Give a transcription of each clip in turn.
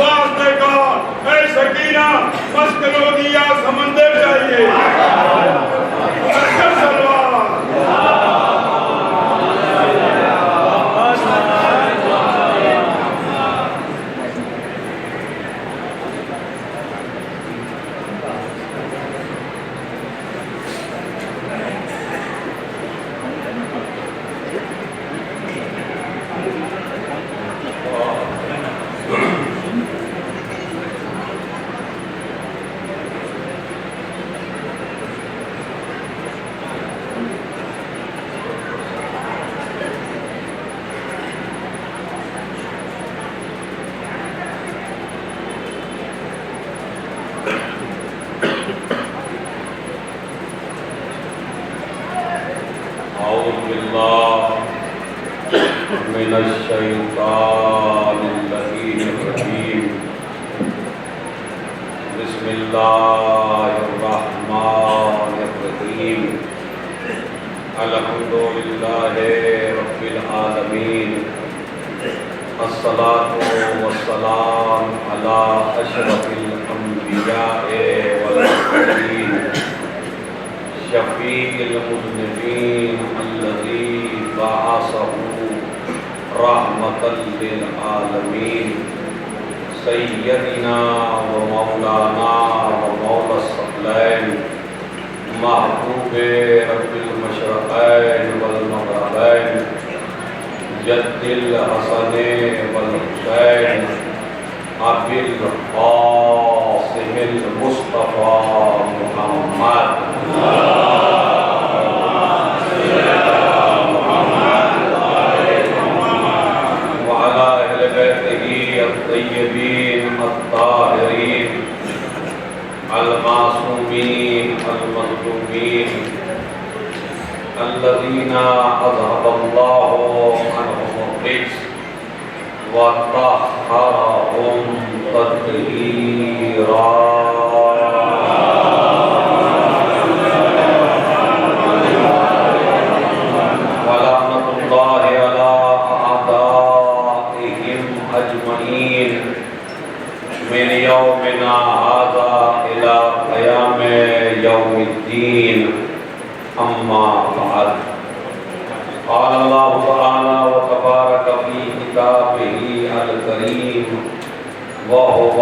واسطے کا اے سکینہ مسکنودیہ سمندر چاہیے اکثر سلوار من الشیطان اللعین الرجیم بسم اللہ الرحمن الرحیم الحمدللہ رب العالمین الصلاة والسلام علی اشرف الانبیاء والمرسلین شفیع المذنبین الذی بعثہ رحمۃ للعالمین سیدنا و مولانا و مولا الثقلین محبوب رب المشرقین والمغربین جد الحسن والحسین ابی القاسم المصطفیٰ محمد الطیبین الطاہرین المعصومین المظلومین الذین اذهب اللہ عنہم الرجس وطہرہم تطہیرا من یومنا هذا الى قیام یوم الدین اما بعد قال اللہ تعالی وتبارک فی کتابہ الکریم وهو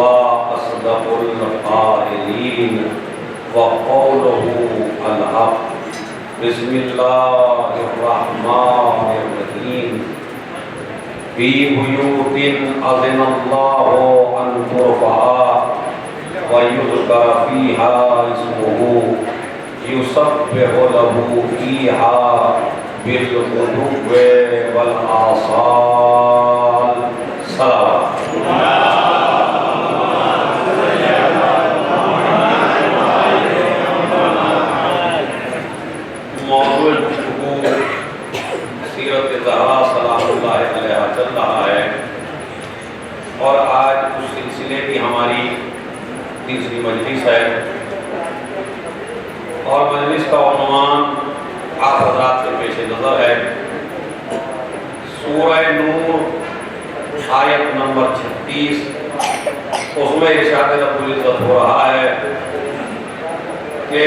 اصدق القائلین وقولہ الحق بسم اللہ الرحمن الرحیم فی بیوت اذن اللہ ان ترفع ویذکر فیہا اسمہ یسبح لہ فیہا بالغدو والآصال صلوات موضوع سیرت زہرا سلام اللہ علیہ چل رہا ہے اور آج اس سلسلے کی ہماری تیسری مجلس ہے اور مجلس کا عنوان آپ حضرات کے پیش نظر ہے سورہ نور آیت نمبر 36 اس میں ارشاد رب العزت ہو رہا ہے کہ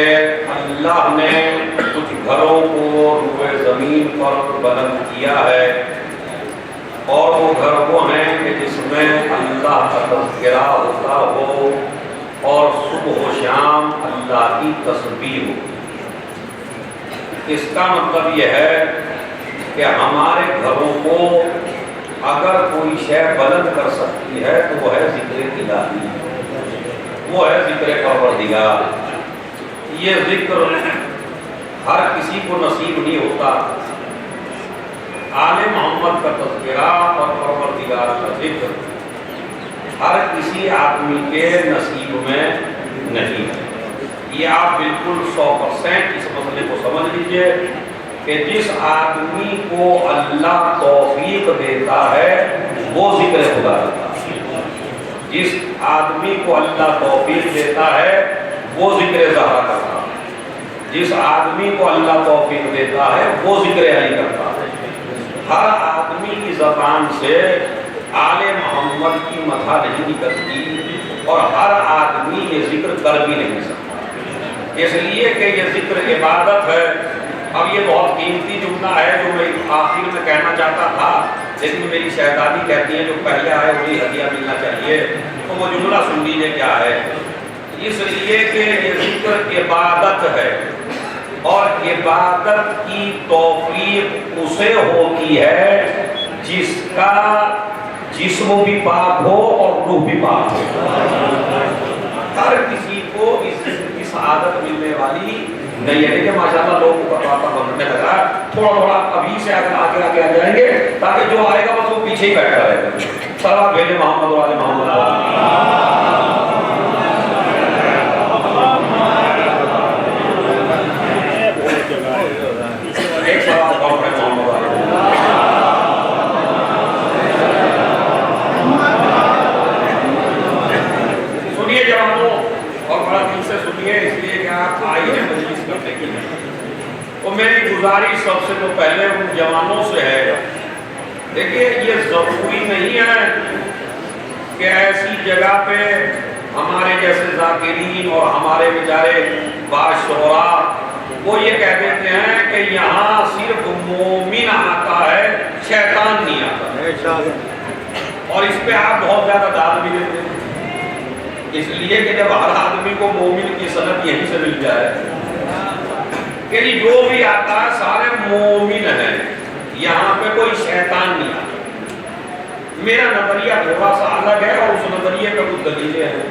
اللہ نے کچھ گھروں کو روئے زمین پر بلند کیا ہے اور وہ گھر وہ ہیں کہ جس میں اللہ کا تذکرہ ہوتا ہو اور صبح و شام اللہ کی تسبیح ہو۔ اس کا مطلب یہ ہے کہ ہمارے گھروں کو اگر کوئی شے بلند کر سکتی ہے تو وہ ہے ذکر الہی، وہ ہے ذکر پروردگار۔ یہ ذکر ہر کسی کو نصیب نہیں ہوتا، آل محمد کا تذکرہ اور پروردگار کا ذکر ہر کسی آدمی کے نصیب میں نہیں ہے۔ یہ آپ بالکل 100% اس مسئلے کو سمجھ لیجئے کہ جس آدمی کو اللہ توفیق دیتا ہے وہ ذکر خدا کرتا ہے، جس آدمی کو اللہ توفیق دیتا ہے وہ ذکر زہرا کرتا ہے، جس آدمی کو اللہ توفیق دیتا ہے وہ ذکر علی کرتا ہے۔ ہر آدمی کی زبان سے آل محمد کی مدح نہیں نکلتی اور ہر آدمی یہ ذکر کر بھی نہیں سکتا، اس لیے کہ یہ ذکر عبادت ہے۔ اب یہ بہت قیمتی جملہ ہے جو میں آخر میں کہنا چاہتا تھا، لیکن میری شہزادی کہتی ہیں جو پہلے آئے وہی ہدیہ ملنا چاہیے، تو وہ جملہ سن لیجیے کیا ہے۔ اس لیے کہ یہ ذکر عبادت ہے، اور عبادت کی توفیق اسے ہوتی ہے جس کا جسم بھی پاک ہو اور روح بھی پاک ہو۔ ہر کسی کو اس عادت ملنے والی نہیں ہے، لیکن ماشاءاللہ لوگوں کا پاپا بننے لگا، تھوڑا تھوڑا ابھی سے آگے آگے آ جائیں گے تاکہ جو آئے گا بس وہ پیچھے ہی بیٹھا رہے گا۔ صلوات بھیجے محمد والے محمد۔ ایک سوال اور ہے محمد والے۔ سنیے جوانوں، اور بڑا دل سے سنیے، اس لیے کہ آپ آئی ہیں مجلس کرنے کے لیے، تو میری گزارش سب سے تو پہلے ان جوانوں سے ہے، دیکھیے یہ ضروری نہیں ہے کہ ایسی جگہ پہ ہمارے جیسے ذاکرین اور ہمارے بیچارے باشعراء وہ یہ کہہ دیتے ہیں کہ یہاں صرف مومن آتا ہے، شیطان نہیں آتا، اور اس پہ آپ بہت زیادہ داد بھی دیتے ہیں، اس لیے کہ جب ہر آدمی کو مومن کی سند یہیں سے مل جائے کہ جو بھی آتا ہے سارے مومن ہیں، یہاں پہ کوئی شیطان نہیں آتا۔ میرا نظریہ تھوڑا سا الگ ہے، اور اس نظریے پہ کچھ دلیلیں ہیں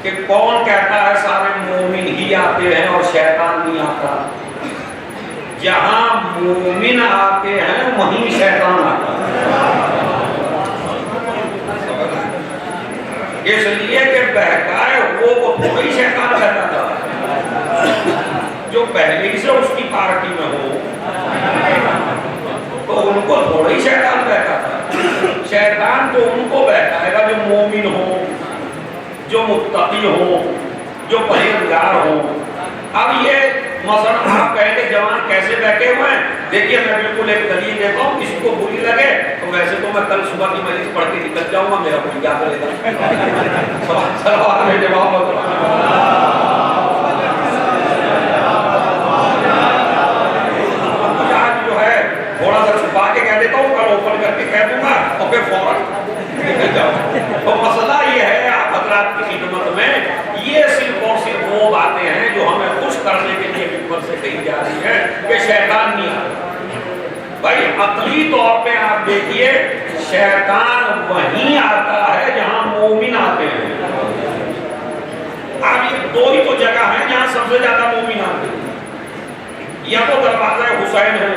کہ کون کہتا ہے سارے مومن ہی آتے ہیں اور شیطان نہیں آتا۔ جہاں مومن آتے ہیں وہیں شیطان آتا ہے، اس لیے کہ بہکائے وہ کو تھوڑی شیطان کہتا تھا، جو پہلے ہی سے اس کی پارٹی میں ہو تو ان کو تھوڑی شیطان بہتا تھا۔ شیطان تو ان کو بہکائے گا جو مومن ہو، جو متقی ہو، جو پرہیزگار ہو۔ اب یہ مثلا آپ کہیں گے جوان کیسے بیٹھے ہوئے ہیں، دیکھیے میں بالکل ایک دلیل دیتا ہوں، کسی کو بری لگے تو ویسے تو میں کل صبح کی مجلس پڑھ کے نکل جاؤں گا، میرا کوئی کیا کرے گا۔ صلوات میں جواب جو ہے تھوڑا سا چھپا کے کہہ دیتا ہوں، کل اوپن کر کے کہہ دوں گا اور پھر فوراً نکل جاؤں۔ تو مسئلہ یہ ہے آپ حضرات کی خدمت میں، یہ صرف اور صرف وہ باتیں ہیں جو ہمیں خوش کرنے کے لیے ممبر سے کہی جا رہی ہے کہ شیطان نہیں آتا۔ بھائی عقلی طور پہ آپ دیکھیے شیطان وہیں آتا ہے جہاں مومن آتے ہیں۔ اب یہ دو ہی تو جگہ ہیں جہاں سب سے زیادہ مومن آتے ہیں، یا تو دروازہ حسین ہے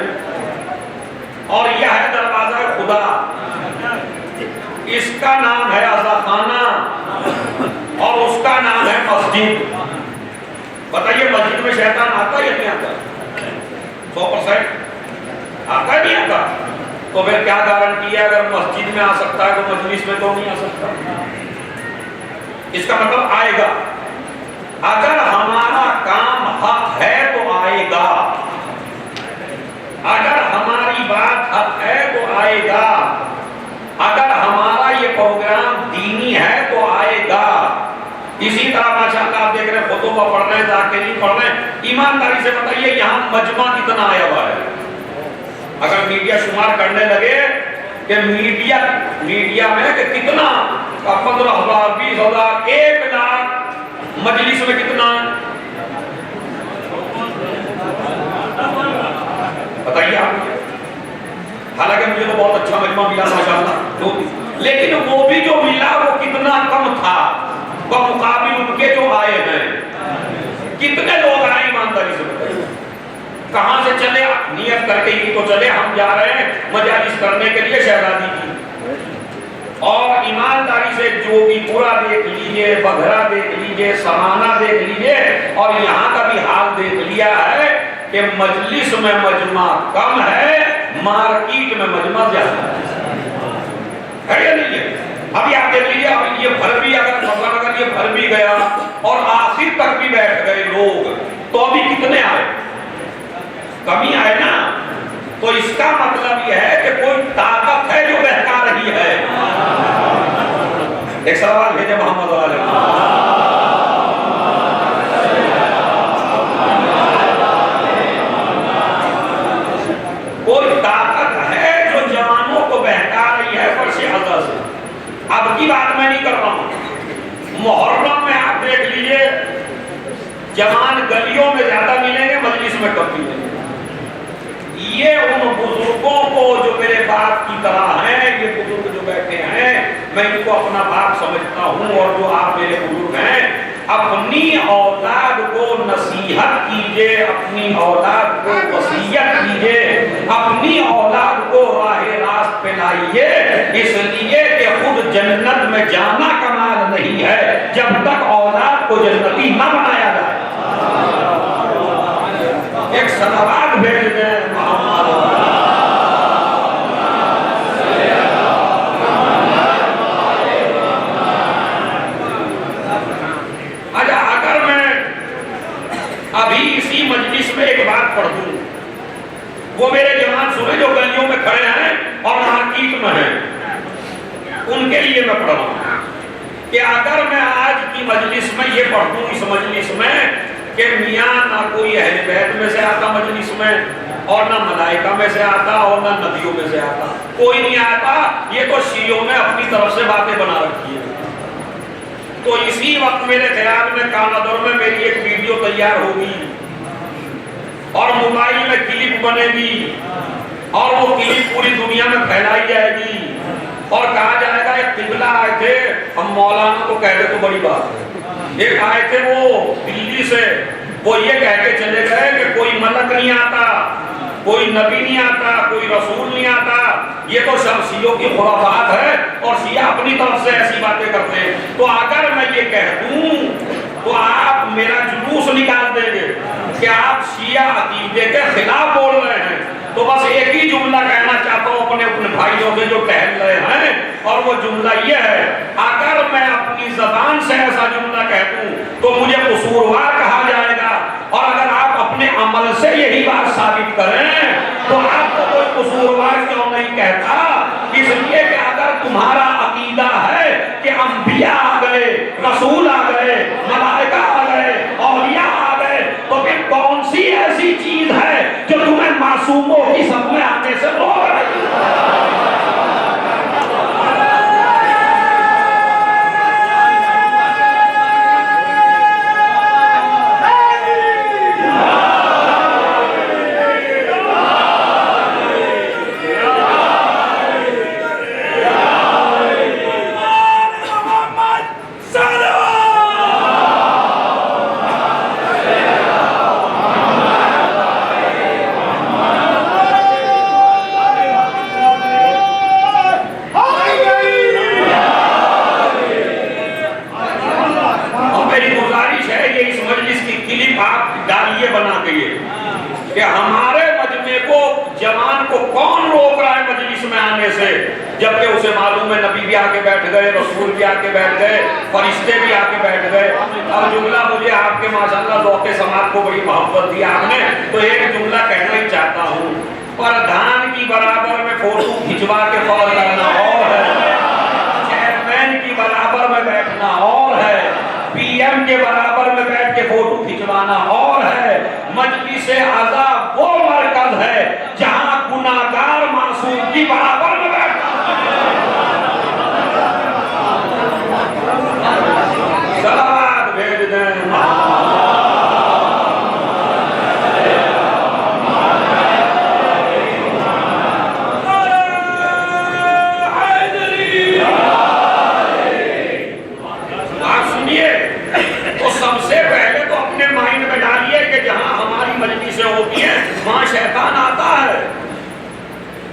اور یہ ہے دروازہ خدا، اس کا نام ہے عزا خانہ اور اس کا نام ہے مسجد۔ بتائیے مسجد میں شیطان آتا یا نہیں آتا؟ 100% آتا ہے نہیں آتا؟ تو پھر کیا گارنٹی ہے اگر مسجد میں آ سکتا ہے تو مجلس میں تو نہیں آ سکتا؟ اس کا مطلب آئے گا، اگر ہمارا کام حق ہے تو آئے گا، اگر ہماری بات حق ہے تو آئے گا، اگر ہمارا یہ پروگرام دینی ہے تو آئے گا۔ اسی طرح ماشاءاللہ آپ دیکھ رہے ہیں خطبہ پڑھ رہے ہیں، ذاکرین پڑھ رہے ہیں، ایمانداری سے بتائیے یہاں مجمع کتنا آیا ہوا ہے؟ اگر میڈیا شمار کرنے لگے کہ میڈیا میں کہ کتنا 15,000 20,000 1 لاکھ مجلس میں کتنا بتائیے آپ؟ حالانکہ مجھے تو بہت اچھا مجمع ملا ماشاءاللہ، لیکن وہ بھی جو ملا وہ کتنا کم تھا بمقابل ان کے جو آئے ہیں۔ کتنے لوگ آئے ایمانداری سے بتائیے؟ کہاں سے چلے؟ نیت کر کے ہی تو چلے ہم جا رہے ہیں مجالس کرنے کے لیے شہزادی کی، اور ایمانداری سے جو بھی پورا دیکھ لیجئے، بگھرا دیکھ لیجئے، سمانہ دیکھ لیجئے، اور یہاں کا بھی حال دیکھ لیا ہے کہ مجلس میں مجمع کم ہے، مارکیٹ میں مجمع زیادہ ہے یا نہیں ہے؟ ابھی آپ دیکھ لیجئے، اب یہ بھر بھی اگر یہ بھر بھی گیا اور آخر تک بھی بیٹھ گئے لوگ تو ابھی کتنے آئے؟ کمی آئے نا۔ تو اس کا مطلب یہ ہے کہ کوئی طاقت ہے جو بہکا ایک سوال بھیجے محمد علیہ کوئی طاقت ہے جو جوانوں کو بہکا رہی ہے فرش اعضا سے؟ اب کی بات میں نہیں کر رہا ہوں، محرم میں آپ دیکھ لیجئے جوان گلیوں میں زیادہ ملیں گے، مجلس میں کم ملیں گے۔ یہ ان بزرگوں کو جو میرے باپ کی طرح ہیں، یہ بزرگ جو بیٹھے ہیں میں ان کو اپنا باپ سمجھتا ہوں، اور جو آپ میرے بزرگ ہیں اپنی اولاد کو نصیحت کیجئے، اپنی اولاد کو وصیت کیجئے، اپنی اولاد کو راہ راست پہ لائیے، اس لیے کہ خود جنت میں جانا کمال نہیں ہے جب تک اولاد کو جنتی نہ بنایا جائے۔ ایک صلوات بھیج دیں محمد۔ اچھا اگر میں ابھی اسی مجلس میں ایک بات پڑھ دوں، وہ میرے جوان سنے جو گلیوں میں کھڑے ہیں اور مارکیٹ میں ہیں، ان کے لیے میں پڑھ رہا ہوں کہ اگر میں آج کی مجلس میں یہ پڑھ دوں اس مجلس میں کہ میاں نہ کوئی اہل بیت میں سے آتا مجلس میں، اور نہ ملائکہ میں سے آتا اور نہ نبیوں میں سے آتا، کوئی نہیں آتا، یہ تو شیعوں نے اپنی طرف سے باتیں بنا رکھی ہیں، تو اسی وقت میرے خیال میں کانادور میں میری ایک ویڈیو تیار ہوگی اور موبائل میں کلپ بنے گی اور وہ کلپ پوری دنیا میں پھیلائی جائے گی اور کہا جائے گا ایک قبلہ آئے تھے، ہم مولانا کو کہتے تو بڑی بات ہے، ایک آئے تھے وہ دلی سے، وہ یہ کہہ کے چلے گئے کہ کوئی ملک نہیں آتا، کوئی نبی نہیں آتا، کوئی رسول نہیں آتا، یہ تو سب شیعوں کی خرافات ہے اور شیعہ اپنی طرف سے ایسی باتیں کرتے ہیں۔ تو اگر میں یہ کہہ دوں تو آپ میرا جلوس نکال دیں گے کہ آپ شیعہ عقیدے کے خلاف بول رہے ہیں، تو بس ایک ہی جملہ کہنا چاہتا ہوں اپنے بھائیوں سے جو ٹہل رہے ہیں، اور وہ جملہ یہ ہے، اگر میں اپنی زبان سے ایسا جملہ کہہ دوں تو مجھے قصوروار کہا جائے گا، اور اگر آپ اپنے عمل سے یہی بات ثابت کریں تو آپ کو کوئی قصوروار کیوں نہیں کہتا؟ اس لیے کہ اگر تمہارا عقیدہ ہے کہ انبیاء آ گئے، رسول آ گئے، ملائکہ آ گئے، اولیاء آ گئے، تو پھر کون سی ایسی چیز ہے جو تمہیں معصوموں کی سب میں آنے سے روک رہی ہے؟ کہ ہمارے مجمع کو جوان کو کون روک رہا ہے مجلس میں آنے سے، جبکہ اسے معلوم ہے نبی بھی آ کے بیٹھ گئے، رسول بھی آ کے بیٹھ گئے، فرشتے بھی آ کے بیٹھ گئے۔ اب جملہ مجھے آپ کے ماشاءاللہ ذوق سماعت کو بڑی محبت دی آپ نے، تو ایک جملہ کہنا ہی چاہتا ہوں، پردھان کی برابر میں فوٹو کھنچوا کے فوت کرنا اور ہے، چیئرمین کی برابر میں بیٹھنا اور ہے، پی ایم کے برابر میں بیٹھ کے فوٹو کھنچوانا اور ہے۔ مجلس اعضا وہ مرکز ہے جہاں گناہگار معصوم کی برابر میں بیٹھنا۔ صلوات بھیج دیں۔ ہوتی ہے وہاں شیطان آتا ہے،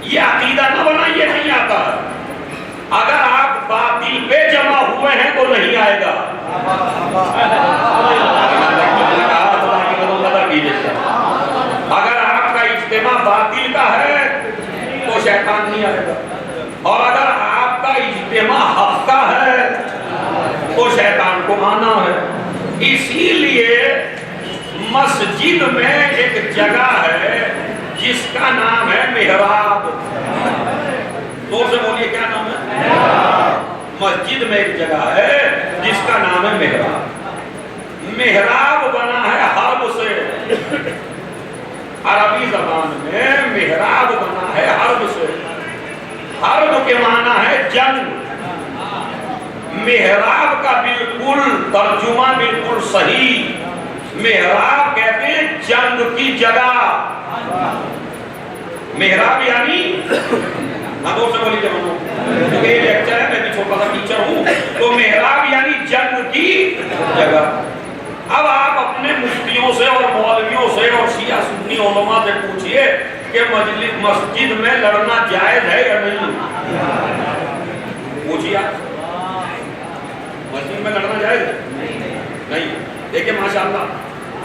یہ عقیدہ نہ بنائیے نہیں آتا ہے۔ اگر آپ باطل پہ جمع ہوئے ہیں تو نہیں آئے گا۔ اگر آپ کا اجتماع باطل کا ہے تو شیطان نہیں آئے گا، اور اگر آپ کا اجتماع حق کا ہے تو شیطان کو آنا ہے۔ اسی لیے مسجد میں ایک جگہ ہے جس کا نام ہے محراب۔ دور سے بولیے کیا نام ہے؟ مسجد میں ایک جگہ ہے جس کا نام ہے محراب. محراب بنا ہے حرب سے. عربی زبان میں محراب بنا ہے حرب سے. حرب کے معنی ہے جنگ. محراب کا بالکل ترجمہ بالکل صحیح. محراب کہتے ہیں جنگ کی جگہ. محراب یعنی دور سے بولی جمعنوں کیونکہ یہ لیکچر ہے, میں بھی چھوٹا سا ٹیچر ہوں. تو محراب یعنی جنگ کی جگہ. اب آپ اپنے مفتیوں سے اور مولویوں سے اور شیعہ سنی علماء سے پوچھئے کہ مسجد میں لڑنا جائز ہے یا نہیں. پوچھئے مسجد میں لڑنا جائز ہے نہیں. دیکھیں ماشاءاللہ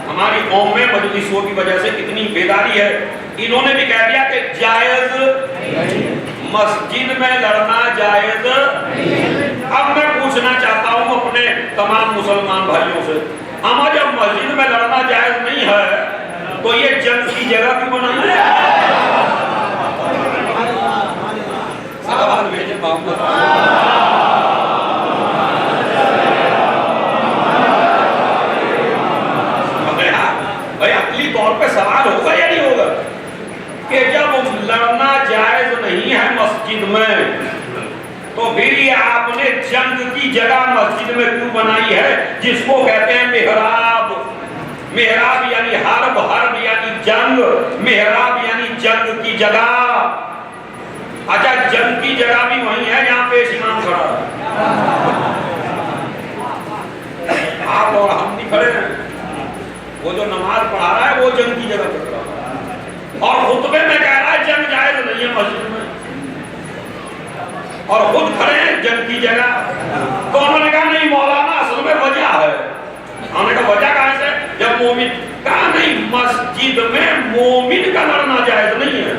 ہماری قوم میں مجلسوں کی وجہ سے کتنی بیداری ہے. انہوں نے بھی کہہ دیا کہ جائز مسجد میں لڑنا جائز. اب میں پوچھنا چاہتا ہوں اپنے تمام مسلمان بھائیوں سے, ہمیں جب مسجد میں لڑنا جائز نہیں ہے تو یہ جنگ کی جگہ کیوں بنائی ہے؟ بھائی عقلی طور پہ سوال ہوگا یا نہیں ہوگا کہ جب لڑنا جائز نہیں ہے مسجد میں تو پھر یہ آپ نے جنگ کی جگہ مسجد میں کیوں بنائی ہے جس کو کہتے ہیں محراب. محراب یعنی حرب, حرب یعنی جنگ, محراب یعنی جنگ کی جگہ. اچھا جنگ کی جگہ بھی وہی ہے جہاں پیش امام کھڑا ہے. آپ اور ہم نہیں کھڑے ہیں. وہ جو نماز پڑھا رہا ہے وہ جنگ کی جگہ پڑھ رہا ہے اور خطبے میں کہہ رہا ہے جنگ جائز نہیں ہے مسجد میں, اور خود کھڑے ہیں جنگ کی جگہ. تو انہوں نے کہا نہیں مولانا اصل میں وجہ ہے. انہوں نے کہا وجہ کہاں سے؟ جب مومن کہا نہیں مسجد میں مومن کا لڑنا جائز نہیں ہے.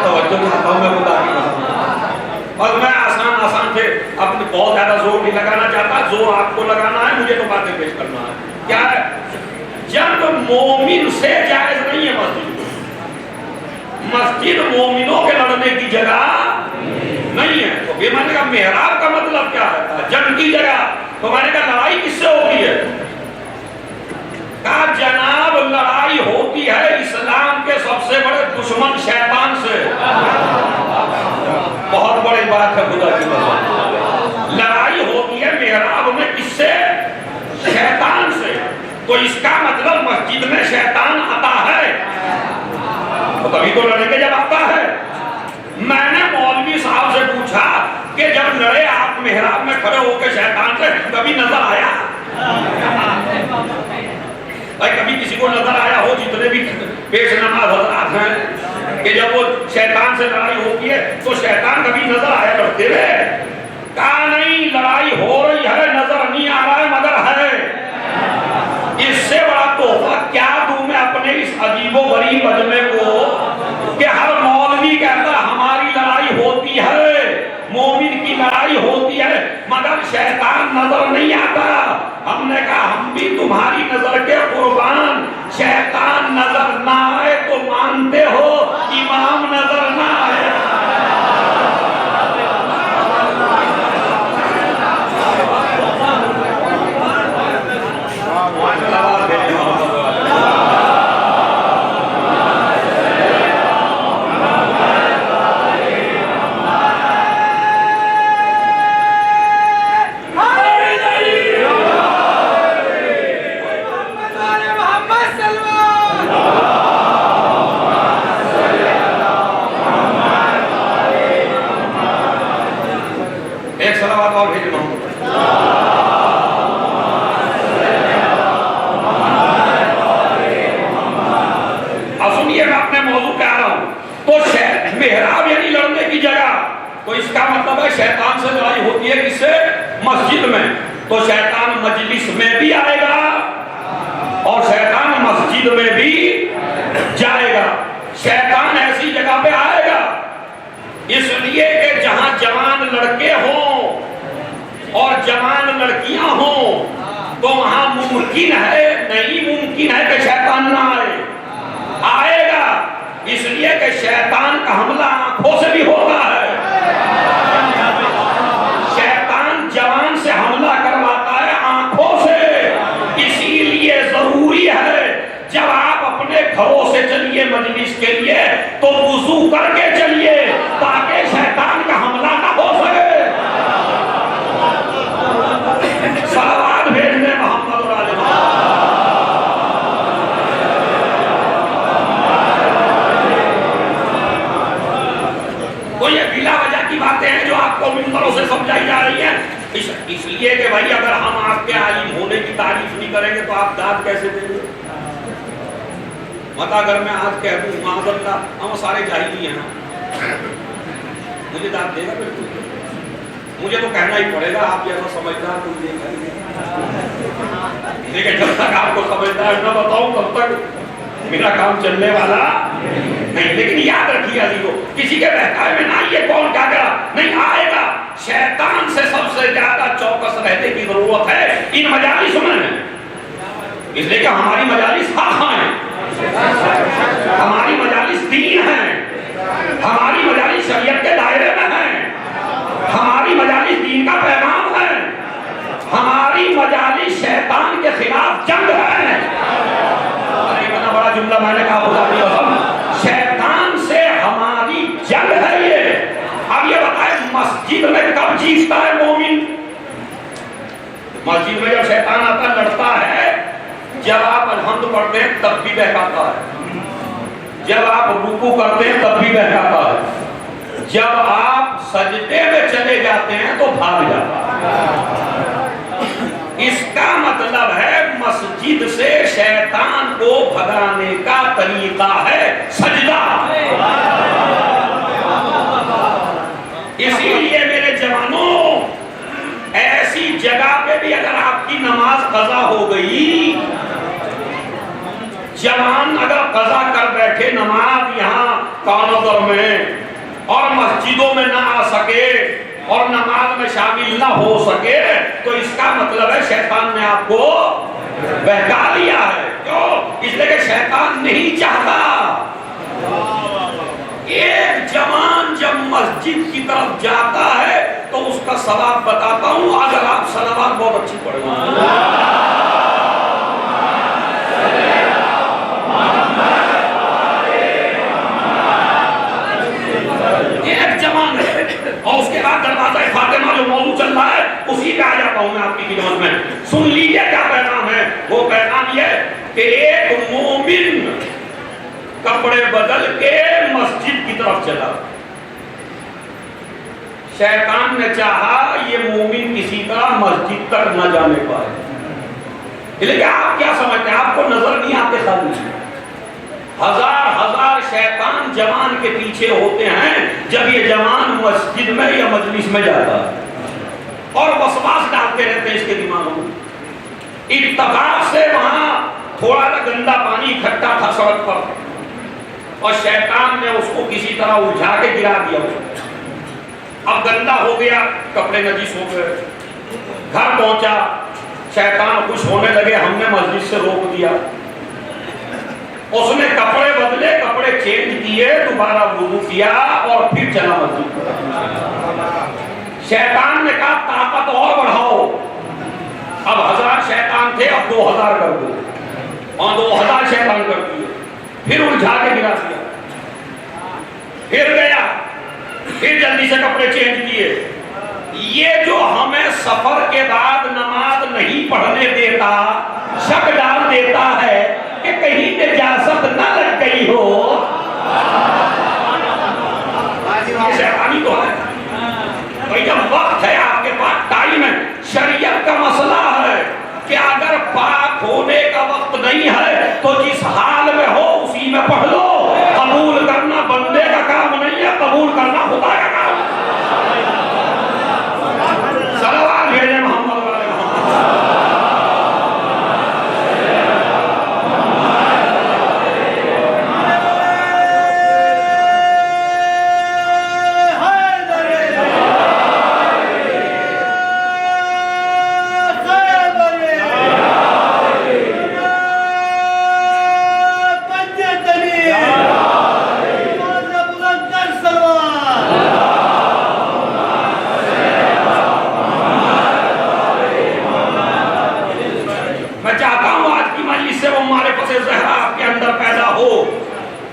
توجہ چاہتا ہوں میں خدا کی قسم. اور میں آسان سے اپنے بہت زیادہ زور نہیں لگانا چاہتا. زور آپ کو لگانا ہے, مجھے تو باتیں پیش کرنا ہے. کیا ہے؟ جنگ مومن سے جائز نہیں ہے مسجد. مسجد مومنوں کے لڑنے کی جگہ نہیں ہے. تو پھر میں نے کہا محراب کا مطلب کیا ہے؟ جنگ کی جگہ. تو میں نے کہا لڑائی کس سے ہوتی ہے؟ کہا جناب لڑائی ہوتی ہے اسلام کے سب سے بڑے دشمن شیطان سے. بہت بڑی بات ہے خدا کی قسم. لڑائی ہوتی ہے محراب میں کس سے؟ شیطان سے. تو اس کا مطلب مسجد میں شیطان آتا ہے تو کبھی تو لڑیں گے جب آتا ہے. میں نے مولوی صاحب سے پوچھا کہ جب لڑے آپ محراب میں کھڑے ہو کے شیطان سے کبھی نظر آیا؟ بھائی کبھی کسی کو نظر آیا ہو جتنے بھی پیش نماز حضرات ہیں کہ جب وہ شیطان سے لڑائی ہوتی ہے تو شیطان کبھی نظر آیا کرتے ہوئے؟ کہا نہیں لڑائی ہو رہی ہے, نظر نہیں آ رہا ہے مگر ہے. اس سے بڑا تحفہ کیا دوں میں اپنے اس عجیب و غریب مجمع کو کہ ہر مولوی کہتا ہماری لڑائی ہوتی ہے, مومن کی لڑائی ہوتی ہے مگر شیطان نظر نہیں آتا. ہم نے کہا ہم بھی تمہاری نظر کے قربان. شیطان نظر نہ آئے تو مانتے ہو امام نظر نہ آئے. محراب یعنی لڑنے کی جگہ. تو اس کا مطلب ہے شیطان سے لڑائی ہوتی ہے کس سے؟ مسجد میں. تو شیطان مجلس میں بھی آئے گا اور شیطان مسجد میں بھی جائے گا. شیطان ایسی جگہ پہ آئے گا اس لیے کہ جہاں جوان لڑکے ہوں اور جوان لڑکیاں ہوں تو وہاں ممکن ہے, نہیں ممکن ہے کہ شیطان نہ آئے. آئے گا اس لیے کہ شیطان کا حملہ آنکھوں سے بھی ہوتا ہے کی باتیں ہیں جو آپ کو منبروں سے سمجھائی جا رہی ہیں، اس لیے کہ بھائی اگر ہم آپ کے عالم ہونے کی تعریف نہیں کریں گے تو آپ داد کیسے دیں گے؟ مت اگر میں آج کہہ دوں معاذ اللہ ہم سارے جاہلی ہیں، مجھے داد دے گا؟ بالکل مجھے تو کہنا ہی پڑے گا آپ جیسا سمجھدار کوئی دیکھا ہی نہیں، لیکن جب تک آپ کو سمجھدار نہ بتاؤں تب تک میرا کام چلنے والا نہیں۔ لیکن یاد رکھیے عزیزو، کسی کے بہکاوے میں نہ یہ کون کیا کرا نہیں آئے گا۔ شیطان سے سب سے زیادہ چوکس رہنے کی ضرورت ہے ان مجالس میں، اس لیے کہ ہماری مجالس حق ہیں، ہماری مجالس دین ہیں، ہماری مجالس شریعت کے دائرے میں ہیں، ہماری مجالس دین کا پیغام ہے، ہماری مجالس شیطان کے خلاف جنگ ہے۔ اتنا بڑا جملہ میں نے کہا خدا کی قسم، شیطان سے ہماری جنگ ہے یہ۔ اب یہ بتائیں مسجد میں کب جیتتا ہے مومن؟ مسجد میں جب شیطان آتا لڑتا ہے، جب آپ الحمد پڑھتے ہیں تب بھی بہکاتا ہے، جب آپ رکوع کرتے ہیں تب بھی بہکاتا ہے، جب آپ سجدے میں چلے جاتے ہیں تو بھاگ جاتا ہے۔ اس کا مطلب ہے مسجد سے شیطان کو بھگانے کا طریقہ ہے سجدہ۔ اسی لیے میرے جوانوں، ایسی جگہ پہ بھی اگر آپ کی نماز قضا ہو گئی، جوان اگر قضا کر بیٹھے نماز یہاں کانودر میں اور مسجدوں میں نہ آ سکے اور نماز میں شامل نہ ہو سکے، تو اس کا مطلب ہے شیطان نے آپ کو بہکا لیا ہے۔ کیوں؟ اس لیے کہ شیطان نہیں چاہتا۔ ایک جوان جب مسجد کی طرف جاتا ہے تو اس کا ثواب بتاتا ہوں، اگر آپ صلوات بہت اچھی پڑھیں گے۔ اور اس کے بعد دروازہ فاطمہ جو موضوع چل رہا ہے اسی پہ آ جاتا ہوں میں آپ کی خدمت میں۔ سن لیجیے کیا پیغام ہے۔ وہ پیغام یہ ہے کہ ایک مومن کپڑے بدل کے مسجد کی طرف چلا، شیطان نے چاہا یہ مومن کسی طرح مسجد تک نہ جانے پائے، لیکن آپ کیا سمجھتے ہیں؟ آپ کو نظر نہیں آتے خالی ہزار شیطان جوان کے پیچھے ہوتے ہیں جب یہ جوان مسجد میں یا مجلس میں جاتا ہے، اور وسواس ڈالتے رہتے ہیں اس کے دماغ میں۔ اتفاق سے وہاں تھوڑا سا گندا پانی اکٹھا تھا سڑک پر، اور شیطان نے اس کو کسی طرح الجھا کے گرا دیا۔ اب گندا ہو گیا، کپڑے نجس ہو گئے، گھر پہنچا، شیطان خوش ہونے لگے ہم نے مسجد سے روک دیا۔ اس نے کپڑے بدلے، کپڑے چینج کیے، دوبارہ وضو کیا اور پھر چلا مسجد۔ شیطان نے کہا طاقت اور بڑھاؤ، اب 1000 شیطان تھے اب 2000 کر دو، اور 2000 شیطان کر دیے، پھر الجھا کے گرا دیا، پھر گیا، پھر جلدی سے کپڑے چینج کیے۔ یہ جو ہمیں سفر کے بعد نماز نہیں پڑھنے دیتا، شک ڈال دیتا ہے کہ کہیں نجاست نہ لگ گئی ہو، یہ شیطانی تو ہے۔ بھئی جب وقت ہے آپ کے پاس، ٹائم ہے، شریعت کا مسئلہ ہے کہ اگر پاک ہونے کا وقت نہیں ہے تو جس حال میں ہو اسی میں پڑھ لو۔ قبول کرنا بندے کا کام نہیں ہے، قبول کرنا خدا کا کام ہے۔ صلوات بھیجے محمد والے محمد۔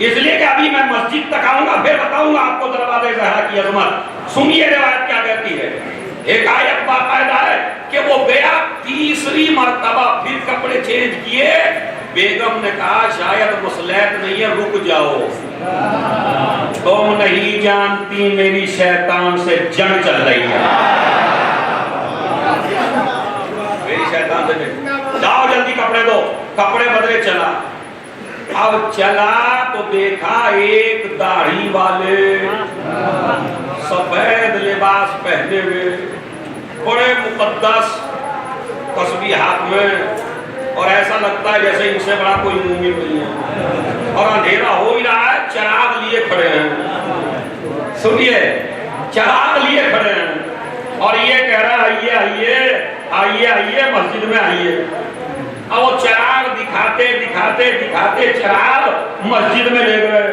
اس لیے کہ ابھی میں مسجد تک آؤں گا، پھر بتاؤں گا آپ کو دروازے زہرا کی عظمت۔ سنیے روایت کیا کہتی ہے۔ ایک آیت باقاعدہ ہے کہ وہ گیا تیسری مرتبہ، پھر کپڑے چینج کیے، بیگم نے کہا شاید مصلحت نہیں ہے، رک جاؤ۔ تم نہیں جانتی میری شیطان سے جنگ چل رہی ہے، میری شیطان سے جنگ۔ جاؤ جلدی کپڑے دو، کپڑے بدلے چلا۔ اب چلا تو دیکھا ایک داڑھی والے سفید لباس پہنے ہوئے، بڑے مقدس تسبیح ہاتھ میں، اور ایسا لگتا ہے جیسے ان سے بڑا کوئی مومن نہیں ہے، اور اندھیرا ہو ہی رہا ہے، چراغ لیے کھڑے ہیں، سنیے چراغ لیے کھڑے ہیں، اور یہ کہہ رہا ہے آئیے آئیے آئیے آئیے مسجد میں آئیے۔ اب وہ چراغ دکھاتے دکھاتے دکھاتے چراغ مسجد میں لے گئے،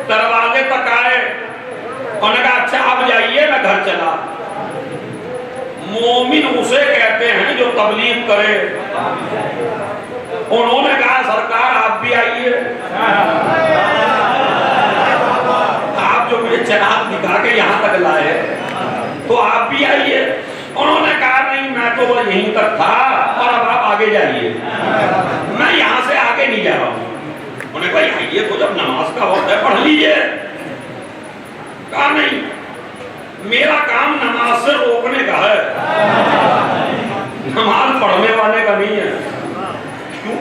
دروازے تک آئے، انہوں نے کہا اچھا آپ جائیے میں گھر چلا۔ مومن اسے کہتے ہیں جو تبلیغ کرے، انہوں نے کہا سرکار آپ بھی آئیے، آپ جو مجھے چراغ دکھا کے یہاں تک لائے تو آپ بھی آئیے۔ انہوں نے کہا نہیں میں تو وہ یہیں تک تھا اور اب آپ آگے جائیے، میں یہاں سے آگے نہیں جا رہا ہوں۔ انہوں نے کہا آئیے تو جب نماز کا وقت ہے پڑھ لیجئے۔ کہا نہیں میرا کام نماز سے روکنے کا ہے، نماز پڑھنے والے کا نہیں ہے۔ کیوں؟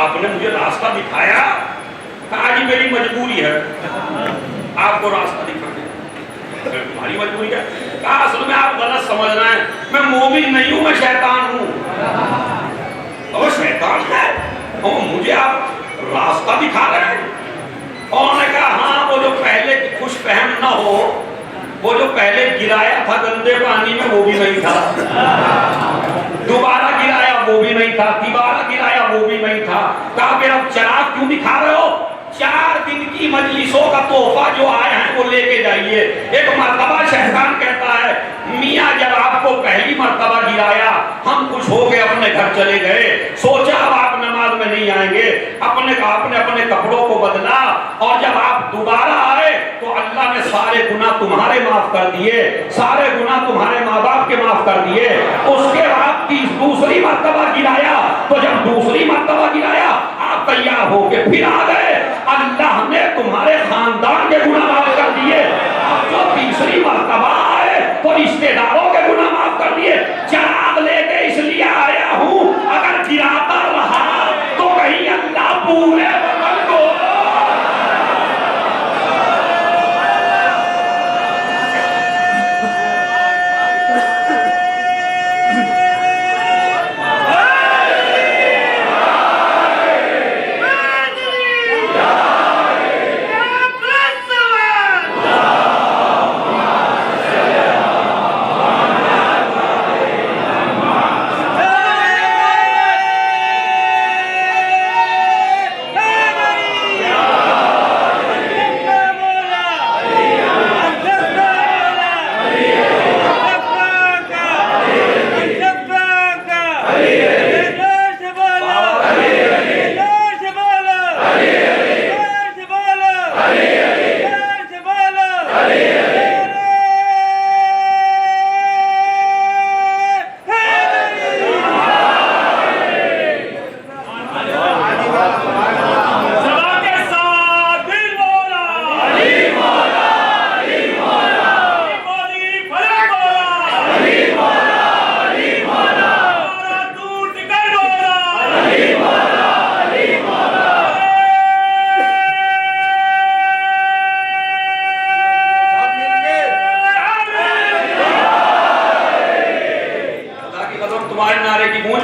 آپ نے مجھے راستہ دکھایا، کہا جی میری مجبوری ہے آپ کو راستہ دکھانے، تمہاری مجبوری ہے؟ کہا اصل میں آپ غلط سمجھ رہے ہیں، میں مومن نہیں ہوں، میں شیطان ہوں۔ اور شیطان ہے اور مجھے آپ راستہ دکھا رہے ہیں؟ اور نے کہا ہاں وہ جو پہلے خوش فہم نہ ہو، وہ جو پہلے گرایا تھا گندے پانی میں وہ بھی نہیں تھا، دوبارہ گرایا وہ بھی نہیں تھا، دوبارہ گرایا وہ بھی نہیں تھا۔ کہا پھر اب چراغ کیوں دکھا رہے ہو؟ 4 دن کی مجلسوں کا تحفہ جو آئے ہیں وہ لے کے جائیے۔ ایک مرتبہ شیطان کہتا ہے میاں جب آپ کو پہلی مرتبہ گرایا ہم خوش ہو کے اپنے گھر چلے گئے، سوچا اب آپ نماز میں نہیں آئیں گے، اپنے کپڑوں کو بدلا، اور جب آپ دوبارہ آئے تو اللہ نے سارے گناہ تمہارے معاف کر دیے، سارے گناہ تمہارے ماں باپ کے معاف کر دیے۔ اس کے بعد دوسری مرتبہ گرایا تو جب دوسری مرتبہ گرایا آپ تیار ہو کے پھر آ گئے، اللہ نے تمہارے خاندان کے گناہ معاف کر دیے۔ اب جو تیسری مرتبہ آئے تو رشتے داروں کے گناہ معاف کر دیے۔ چراغ لے کے اس لیے آیا ہوں اگر گراتا رہا تو کہیں اللہ پورے وطن کو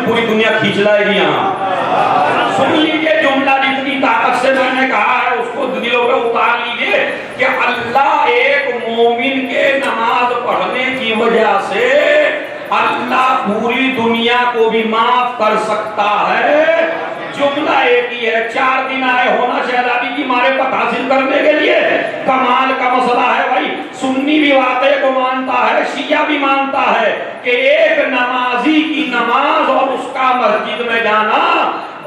پوری دنیا کھینچ لائے گی۔ یہاں سن لیجئے جملہ جتنی طاقت سے میں نے کہا ہے اس کو دلوں پہ اتار لیجئے کہ اللہ ایک مومن کے نماز پڑھنے کی وجہ سے اللہ پوری دنیا کو بھی معاف کر سکتا ہے۔ جملہ ایک ہی ہے، 4 دن آئے ہونا شہزادی کی معرفت حاصل کرنے کے لیے، کمال کا مسئلہ ہے بھائی۔ سنی بھی واقعے کو مانتا ہے، شیعہ بھی مانتا ہے کہ ایک نمازی کی نماز اور اس کا مسجد میں جانا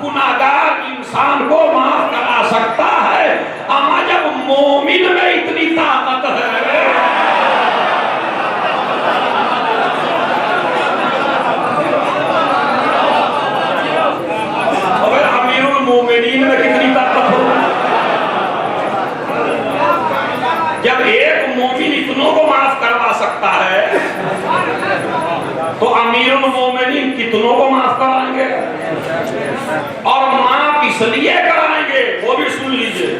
گناہگار انسان کو معاف کرا سکتا ہے، اما جب مومن میں اتنی طاقت ہے مومنین میں کتنی طاقت ہو۔ جب ایک مومن اتنوں کو معاف کروا سکتا ہے تو امیر المومنین کتنوں کو معاف کرائیں گے؟ اور معاف اس لیے کرائیں گے، وہ بھی سن لیجئے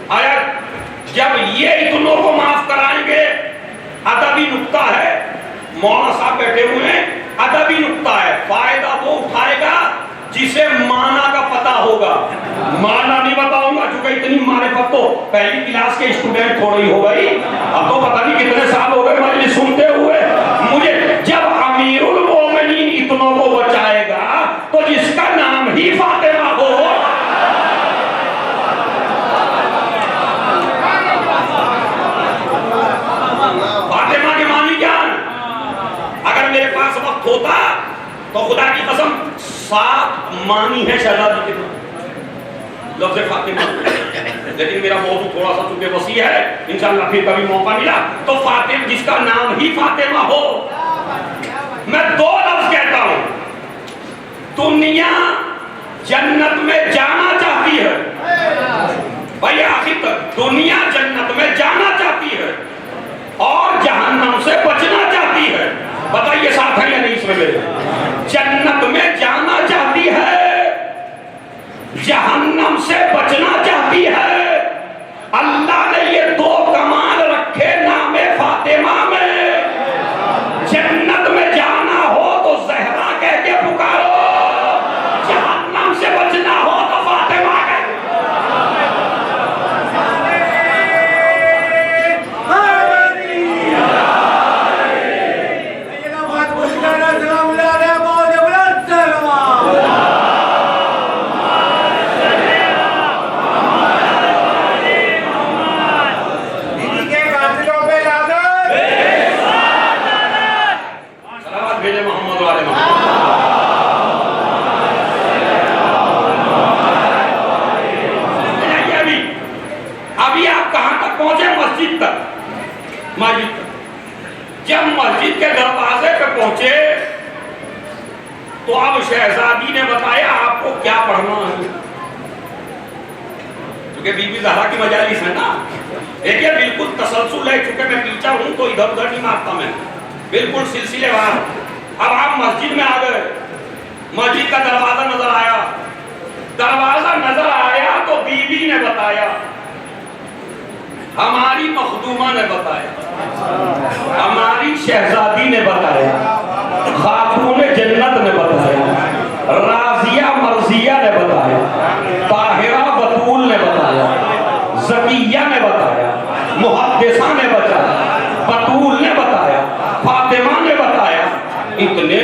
آیا، جب یہ اتنوں کو معاف کرائیں گے، ادبی نکتہ ہے، مولانا صاحب بیٹھے ہوئے ہیں، ادبی نکتہ ہے، فائدہ وہ اٹھائے گا جسے معنی کا پتہ ہوگا، معنی نہیں بتاؤں گا چونکہ اتنی معرفت تو پہلی کلاس کے اسٹوڈنٹ تھوڑی ہو گئی، اب تو پتہ نہیں کتنے سال ہو گئے مجلس سنتے ہوئے مجھے۔ جب امیر المومنین اتنوں کو بچائے گا تو جس کا نام ہی فاطمہ ہو، فاطمہ کے معنی کیا ہے؟ اگر میرے پاس وقت ہوتا تو خدا کی قسم 7 معنی ہے شہزادی کے لفظ فاطمہ، لیکن میرا موضوع تھوڑا سا چونکہ وسیع ہے، انشاءاللہ پھر کبھی موقع ملا تو فاطمہ جس کا نام ہی فاطمہ ہو، میں 2 لفظ کہتا ہوں، دنیا جنت میں جانا چاہتی ہے، بھائی آخر تک دنیا جنت میں جانا چاہتی ہے اور جہنم سے بچنا چاہتی ہے، بتائیے ساتھ ہے یا نہیں اس میں میرے؟ جنت میں جانا چاہتی ہے، جہنم سے بچنا چاہتی ہے، اللہ نے یہ 2 کمال رکھے نام فاطمہ میں، جنت میں جانا ہو تو زہرا کہہ کے پکارو، جہنم سے بچنا ہو تو فاطمہ کہہ کے مسجد۔ جب مسجد کے دروازے پہ پہنچے تو اب شہزادی نے بتایا آپ کو کیا پڑھنا ہے، کیونکہ بی بی زہرا کی مجالس ہے نا، دیکھیے بالکل تسلسل ہے، چونکہ میں ٹیچر ہوں تو ادھر ادھر نہیں مارتا میں، بالکل سلسلے وار۔ اب آپ مسجد میں آ گئے، مسجد کا دروازہ نظر آیا، دروازہ نظر آیا تو بی بی نے بتایا، ہماری مخدومہ نے بتایا، ہماری شہزادی نے بتایا، خاتون جنت نے بتایا، راضیہ مرضیہ نے بتایا، طاہرہ بطول نے بتایا، زکیہ نے بتایا، محدثہ نے بتایا، بطول نے بتایا، فاطمہ نے بتایا، اتنے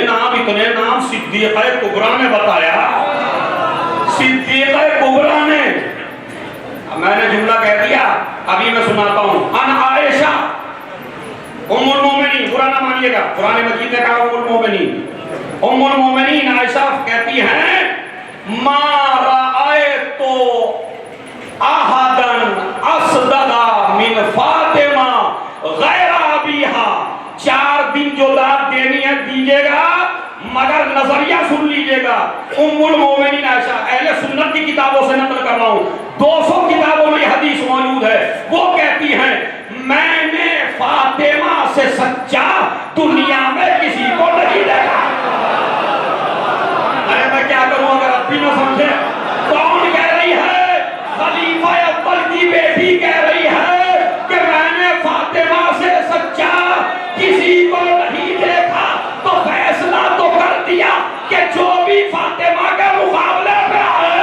نام صدیقہ کبریٰ نے بتایا، صدیقہ کبریٰ نے، میں نے جملہ کہہ دیا، ابھی میں سناتا ہوں، ان عائشہ ام المومنین، برا نہ مانیے گا، قرآن مجید نے کہا ام المومنین، ام المومنین عائشہ کہتی ہیں ما رأیت احدا اسدد من فاطمہ غیر ابیہا، 4 دن جو داد دینی ہے دیجئے گا مگر نظریہ سن لیجئے گا، ام المومنین عائشہ، اہل سنت کی کتابوں سے نقل کر رہا ہوں، 200 کتابوں میں یہ حدیث موجود ہے، وہ کہتی ہیں میں نے فاطمہ سے سچا دنیا میں کسی کو نہیں دیکھا۔ ارے میں کیا کروں اگر اب بھی نہ سمجھے؟ کون کہہ رہی ہے؟ خلیفہ اول کی بیٹی کہہ رہی ہے کہ میں نے فاطمہ سے سچا کسی کو نہیں دیکھا، تو فیصلہ تو کر دیا کہ جو بھی فاطمہ کے مقابلے پہ آئے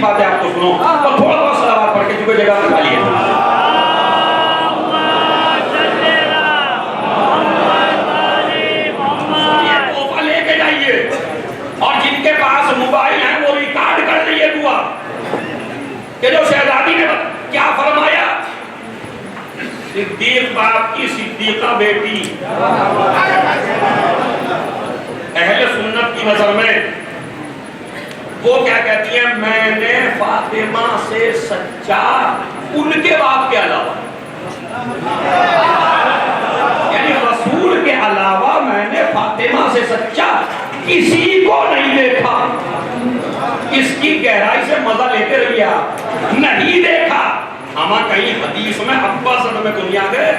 باتیں آپ کو سنو اور تھوڑا بہت صلوات پڑھ کے چونکہ جگہ پہ خالی ہے۔ یہ تحفہ لے کے جائیے اور کہ جو شہزادی نے کیا فرمایا؟ صدیق باپ کی صدیقہ بیٹی اہل سنت کی نظر میں وہ کیا کہتی ہیں؟ میں نے فاطمہ سے سچا ان کے باپ کے علاوہ، یعنی رسول کے علاوہ میں نے فاطمہ سے سچا کسی کو نہیں دیکھا. اس کی گہرائی سے مزہ لیتے رہیے آپ. نہیں دیکھا. ہما کہیں حدیث میں ابا صد میں دنیا گئے.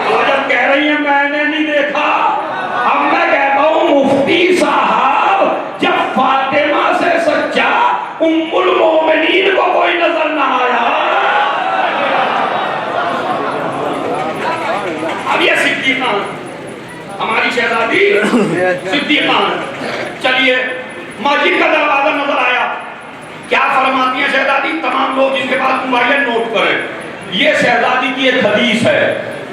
تو جب کہہ رہی ہیں میں نے نہیں دیکھا، اب میں کہتا ہوں مفتی صاحب جب فاطمہ سے سچا ام المومنین کو کوئی نظر نہ آیا، اب یہ صدیقہ ہماری شہزادی صدیقہ. چلیے مسجد کا دروازہ نظر آیا، کیا فرماتی ہیں شہزادی؟ تمام لوگ جن کے پاس موبائل نوٹ کریں. یہ شہزادی کی ایک حدیث ہے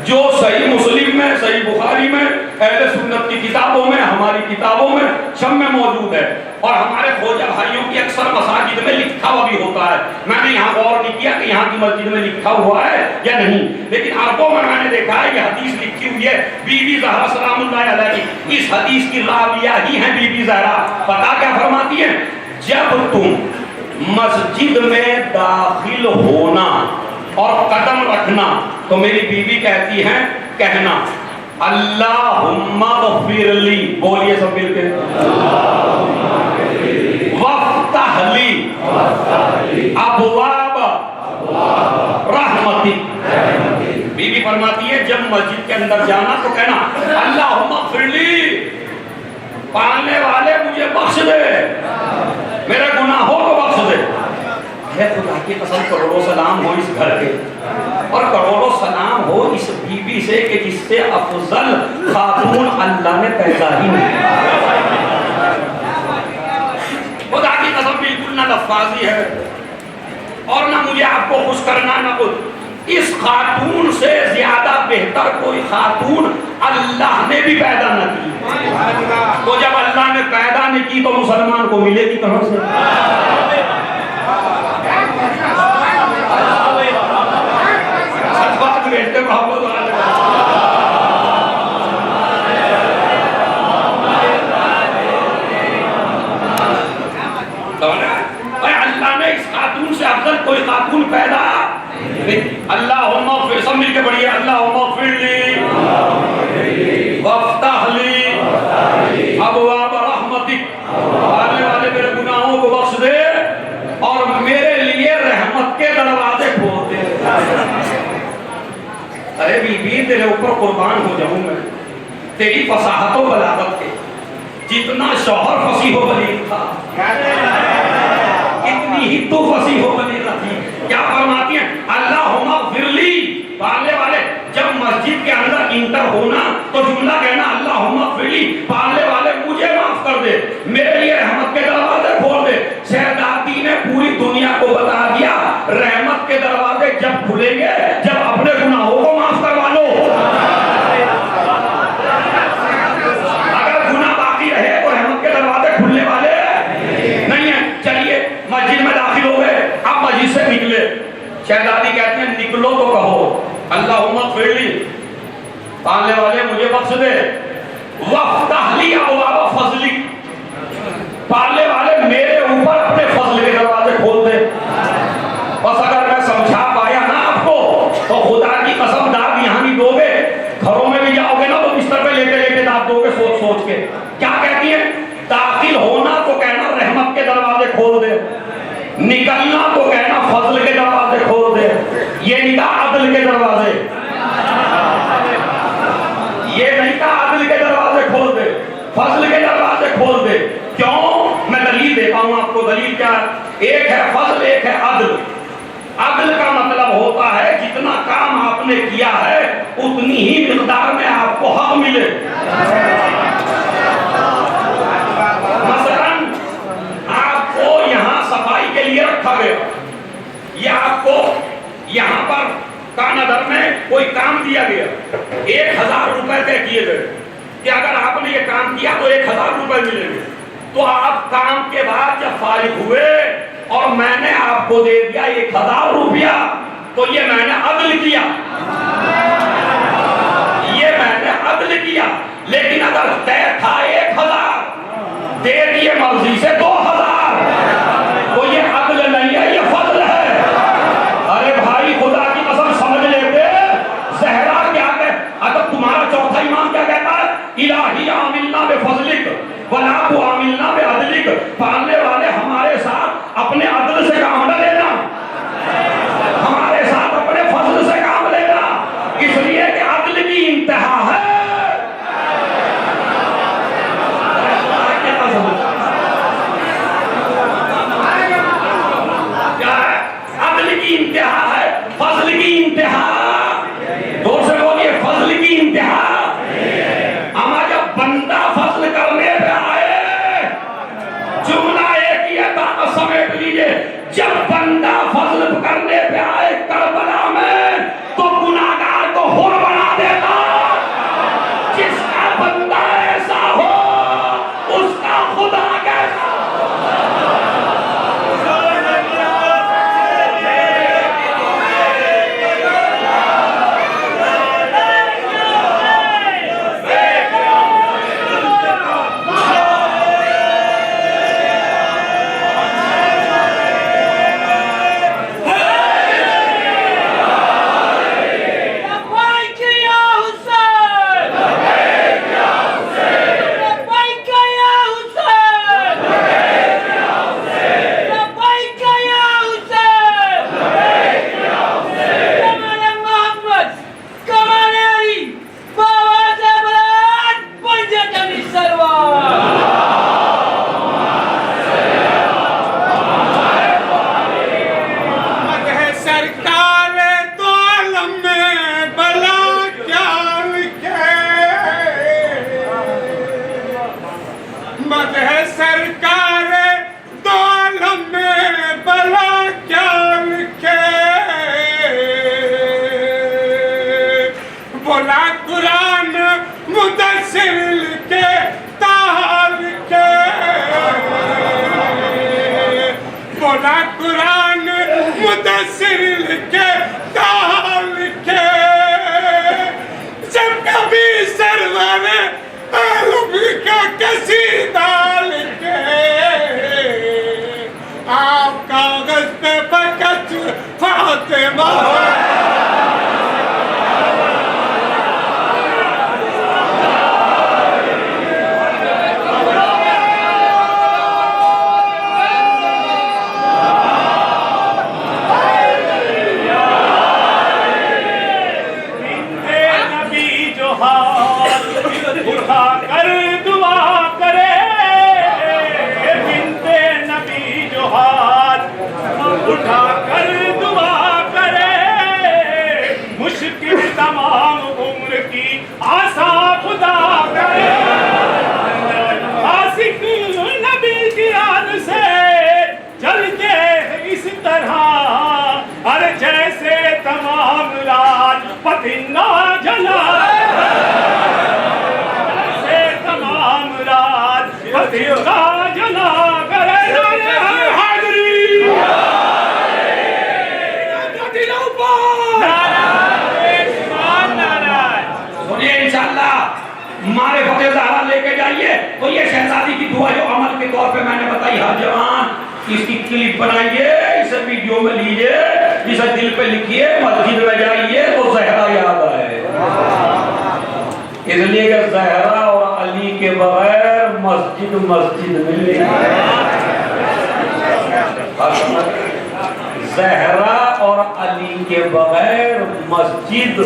جو صحیح مسلم میں، صحیح بخاری میں، اہل سنت کی کتابوں میں، ہماری کتابوں میں سب میں موجود ہے، اور ہمارے خواجہ بھائیوں کی اکثر مساجد میں لکھا ہوا بھی ہوتا ہے. میں نے یہاں غور نہیں کیا کہ یہاں کی مسجد میں لکھا ہوا ہے یا نہیں، لیکن عربوں میں نے دیکھا ہے یہ حدیث لکھی ہوئی ہے. بی بی زہرا سلام اللہ علیہ کی اس حدیث کی راویہ ہی ہیں بی بی زہرا. پتا کیا فرماتی ہیں؟ جب تم مسجد میں داخل ہونا اور قدم رکھنا تو میری بیوی کہتی ہیں کہنا اللہم اغفر لی، بولیے سب مل کے، وافتح لی ابواب رحمتی. بیوی فرماتی ہے جب مسجد کے اندر جانا تو کہنا اللہم اغفر لی، پالنے والے مجھے بخش دے، میرے گناہوں کو بخش دے. ہے خدا کی قسم کروڑوں سلام ہو اس گھر کے، اور کروڑوں سلام ہو اس بی بی سے کہ جس سے افضل خاتون اللہ نے پیدا ہی نہیں. خدا کی قسم بالکل نہ لفاظی ہے اور نہ مجھے آپ کو خوش کرنا نہ کچھ. اس خاتون سے زیادہ بہتر کوئی خاتون اللہ نے بھی پیدا نہ کی. تو جب اللہ نے پیدا نہیں کی تو مسلمان کو ملے گی کہاں سے؟ اللہ نے اس خاتون سے افضل کوئی خاتون پیدا اللہم اغفر، سب مل کے پڑھیے اللہم اغفر لی وافتح لی ابواب رحمتک، آنے والے میرے گناہوں کو بخش دے اور میرے لیے رحمت کے دروازے کھول دے. ارے بی بی تیرے اوپر قربان ہو جاؤں میں، تیری فصاحت و بلاغت کے جتنا شوہر فصیح و بلیغ تھا اتنی ہی تو فصیح و بلیغ تھی. کیا فرماتی ہیں؟ اللہم اغفر لی، پالنے والے جب مسجد کے اندر انٹر ہونا تو جملہ کہنا اللہم اغفر لی، پالنے والے مجھے معاف کر دے، میرے لیے رحمت کے دروازے کھول دے. شہزادی نے پوری دنیا کو بتا دیا رحمت کے دروازے جب کھلیں گے جب اپنے گناہوں کو معاف کروا لو. اگر گناہ باقی رہے تو رحمت کے دروازے کھلنے والے نہیں ہیں. چلیے مسجد میں داخل ہو گئے، اب مسجد سے نکلے. شہزادی کہتے ہیں نکلو تو کہو اللہم اغفر لی، پالنے والے مجھے بخش دے، وافتح لی ابواب فضلک، پالنے والے میرے اوپر اپنے فضل کے دروازے کھول دے. بس اگر میں سمجھا پایا نا آپ کو تو خدا کی قسم داد یہاں نہیں دو گے، گھروں میں بھی جاؤ گے نا تو بستر پہ لیٹے لیٹے داد دو گے سوچ سوچ کے. کیا کہتی ہیں؟ داخل ہونا تو کہنا رحمت کے دروازے کھول دے، نکلنا تو کہنا فضل کے دروازے کھول دے. یہ نہیں کہا عدل کے دروازے، یہ نہیں کہا عدل کے دروازے کھول دے، فضل کے دروازے کھول دے. کیوں؟ میں دلیل دیتا ہوں آپ کو. دلیل کیا ہے؟ ایک ہے فضل، ایک ہے عدل. عدل کا مطلب ہوتا ہے جتنا کام آپ نے کیا ہے اتنی ہی مقدار میں آپ کو حق ملے. مثلا آپ کو یہاں صفائی کے لیے رکھا گیا، یہ آپ کو یہاں پر کانادر میں کوئی کام دیا گیا، 1000 روپے طے کیے گئے کہ اگر آپ نے یہ کام کیا تو 1000 روپے ملیں گے. تو آپ کام کے بعد جب فارغ ہوئے اور میں نے آپ کو دے دیا 1000 روپیہ تو یہ میں نے عدل کیا، یہ میں نے عدل کیا۔ لیکن اگر طے تھا 1000 دے دیے مرضی سے 2000 تو یہ عدل نہیں ہے، یہ فضل ہے۔ ارے بھائی خدا کی قسم سمجھ لیتے زہرا کیا کہ اگر تمہارا چوتھا امام کیا کہتا ہے، الہی عاملنا بفضلک ولا تعاملنا بعدلک، پالنے والے ہمارے ساتھ اپنے عدل سے کام نہ لینا، ہمارے ساتھ اپنے فضل سے کام لینا، اس لیے کہ عدل کی انتہا ہے۔ کیا ہے؟ عدل کی انتہا ہے، فضل کی انتہا، دور سے بولیے فضل کی انتہا۔ اما جب بندہ فضل کرنے پہ آئے، جملہ ایک ہی ہے، طاقت سمیٹ لیجئے، جب بندہ فضل کرنے پہ آئے کربلا میں تو گناہگار کو حر بنا دیتا۔ جس کا بندہ ایسا ہو اس کا خدا کیسا ہو۔ ہمارے فتح زہرا لے کے جائیے تو یہ شہزادی کی دعا جو عمل کے طور پہ میں نے بتائی، ہر جوان اس کی کلپ بنائیے، اسے ویڈیو میں لیجئے، اسے دل پہ لکھیے، مسجد میں جائیے تو زہرا یاد آئے۔ اس لیے کہ زہرا اور علی کے بغیر مسجد نہیں ہے۔ زہرا اور علی کے بغیر مسجد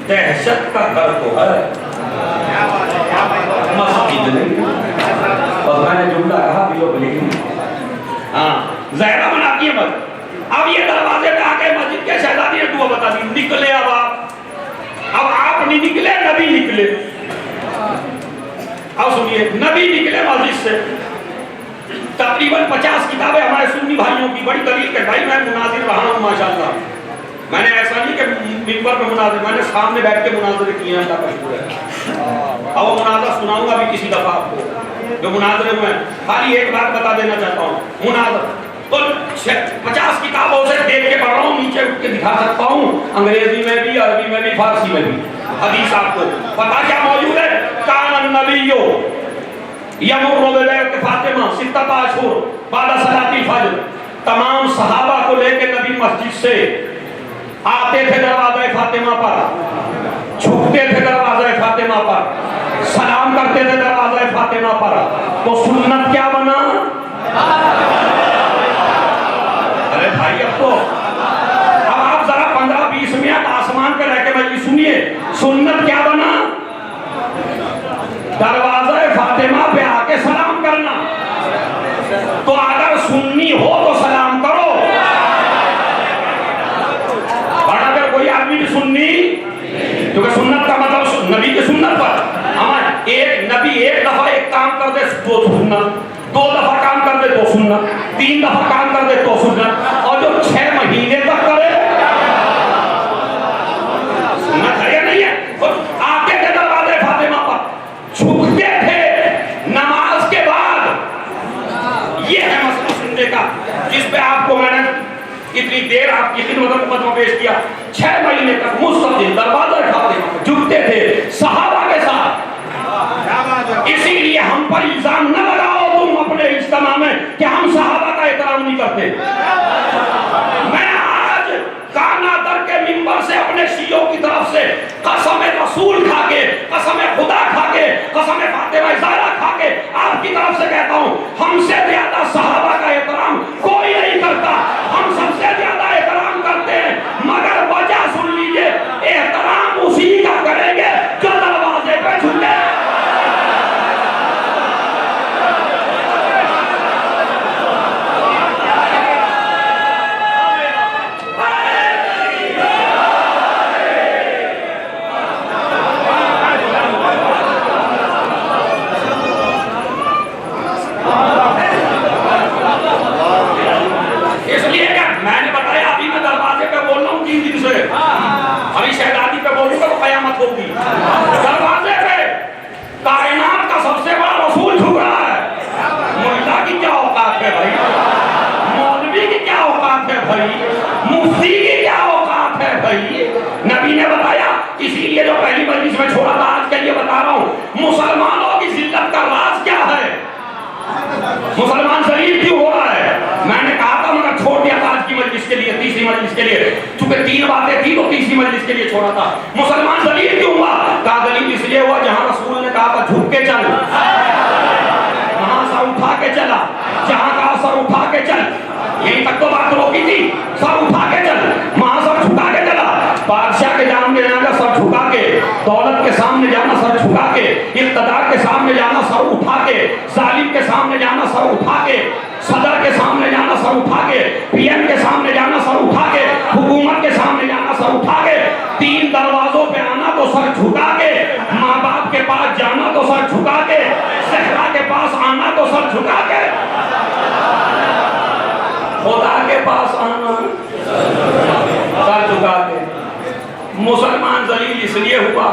دہشت کا گھر تو ہے، مسجد نہیں۔ اور میں نے جملہ کہا بلو بلی، زہرا بناتی ہے مسجد۔ اب یہ دروازے پہ آ کے مسجد کے شہزادی نے دعا بتا دی، نکلے اب آپ نہیں نکلے، نبی نکلے۔ اب سنیے، نبی نکلے مسجد سے، تقریباً 50 کتابیں ہمارے سنی بھائیوں کی، بڑی دلیل کہ بھائی میں مناظر رہا ہوں ماشاءاللہ۔ میں نے ایسا نہیں کہ منبر پہ مناظر، میں نے سامنے بیٹھ کے مناظر کیے ہیں، اللہ کا شکر ہے۔ اب وہ مناظر سناؤں گا بھی کسی دفعہ آپ کو۔ جو مناظرے ہوئے ہیں. خالی ایک بات بتا دینا چاہتا ہوں, مناظر تو 50 کتابوں سے دیکھ کے پڑھ رہا ہوں, نیچے اٹھ کے دکھا سکتا ہوں, انگریزی میں بھی, عربی میں بھی, فارسی میں بھی. حدیث آپ کو پتا کیا موجود ہے؟ کان النبی یمر ببیت فاطمہ ستۃ اشہر بعد صلاۃ الفجر. تمام صحابہ کو لے کے نبی مسجد سے آتے تھے دروازہ فاطمہ پر, جھکتے تھے دروازہ فاطمہ پر, سلام کرتے تھے دروازہ فاطمہ پر. تو سنت کیا بنا؟ ارے بھائی اب آپ ذرا 15-20 منٹ آسمان پہ رہ کے مجلس سنیے. سنت کیا بنا؟ دروازہ فاطمہ پہ آ کے سلام کرنا. تو اگر سنی ہو تو سلام کرو, اور اگر کوئی آدمی بھی سنی, کیونکہ سنت کا مطلب نبی کی سنت پر ایک نبی ایک دفعہ ایک کام کر دے تو سنت, 2 دفعہ کام کر دے تو سنت, 3 دفعہ کام کر دے تو سنت, اور جو 6 مہینے تک کرے سنت ہے یا نہیں ہے؟ آتے تھے دروازے فاطمہ پر, جھکتے تھے نماز کے بعد. یہ ہے مسئلہ سننے کا جس پہ آپ کو میں نے اتنی دیر آپ کی خدمت مقدمہ پیش کیا. 6 مہینے تک مستقل دروازہ فاطمہ جھکتے تھے صحابہ کے ساتھ. اسی لیے ہم پر الزام نہ لگاؤ تم اپنے اجتماع میں کہ ہم صحابہ کا احترام نہیں کرتے. میں آج کانا در کے منبر سے اپنے شیعوں کی طرف سے قسم رسول کھا کے, قسم خدا کھا کے, قسم فاطمہ زہرا کھا کے آپ کی طرف سے کہتا ہوں, ہم سے زیادہ صحابہ کا احترام کوئی نہیں کرتا. ہم سب سے زیادہ احترام کرتے ہیں, مگر وجہ سن لیجئے, احترام اسی کا کریں گے جو دروازے پہ جھکے. ابھی شہزادی پہ بولوں گا تو قیامت ہوگی. دروازے پہ کائنات کا سب سے بڑا رسول جھک رہا ہے. ملا کی کیا اوقات ہے بھائی, مولوی کی کیا اوقات ہے بھائی, مفتی کی کیا اوقات ہے بھائی. نبی نے بتایا, اسی لیے جو پہلی مجلس میں چھوڑا تھا آج کے لیے بتا رہا ہوں, مسلمانوں کی ذلت کا راز کیا ہے, مسلمان ذلیل کیوں ہو رہا ہے. میں نے کہا تھا مگر چھوڑ دیا تھا آج کی مجلس کے لیے, تیسری مجلس کے لیے, چونکہ 3 باتیں تھی تو تیسری مجلس کے لیے چھوڑا تھا. مسلمان ذلیل کیوں ہوا؟ کہا دلیل اس لیے ہوا جہاں رسول نے کہا تھا جھک کے چل, وہاں سر اٹھا کے چلا. جہاں کہا سر اٹھا کے چل, یہیں تک تو بات روکی تھی, سر اٹھا کے چل, وہاں سر جھکا کے چلا. بادشاہ کے سامنے جانا سر جھکا کے, دولت کے سامنے جانا سر جھکا کے, اقتدار کے سامنے جانا سر اٹھا کے, ظالم کے سامنے جانا سر اٹھا کے, صدر کے سامنے جانا سر اٹھا کے, پی ایم کے سامنے جانا سر اٹھا کے, حکومت کے سامنے جانا سر اٹھا کے. 3 دروازوں پہ آنا تو سر جھکا کے, ماں باپ کے پاس جانا تو سر جھکا کے, صحرا کے پاس آنا تو سر جھکا کے, خدا کے پاس آنا سر جھکا کے. مسلمان ذلیل اس لیے ہوا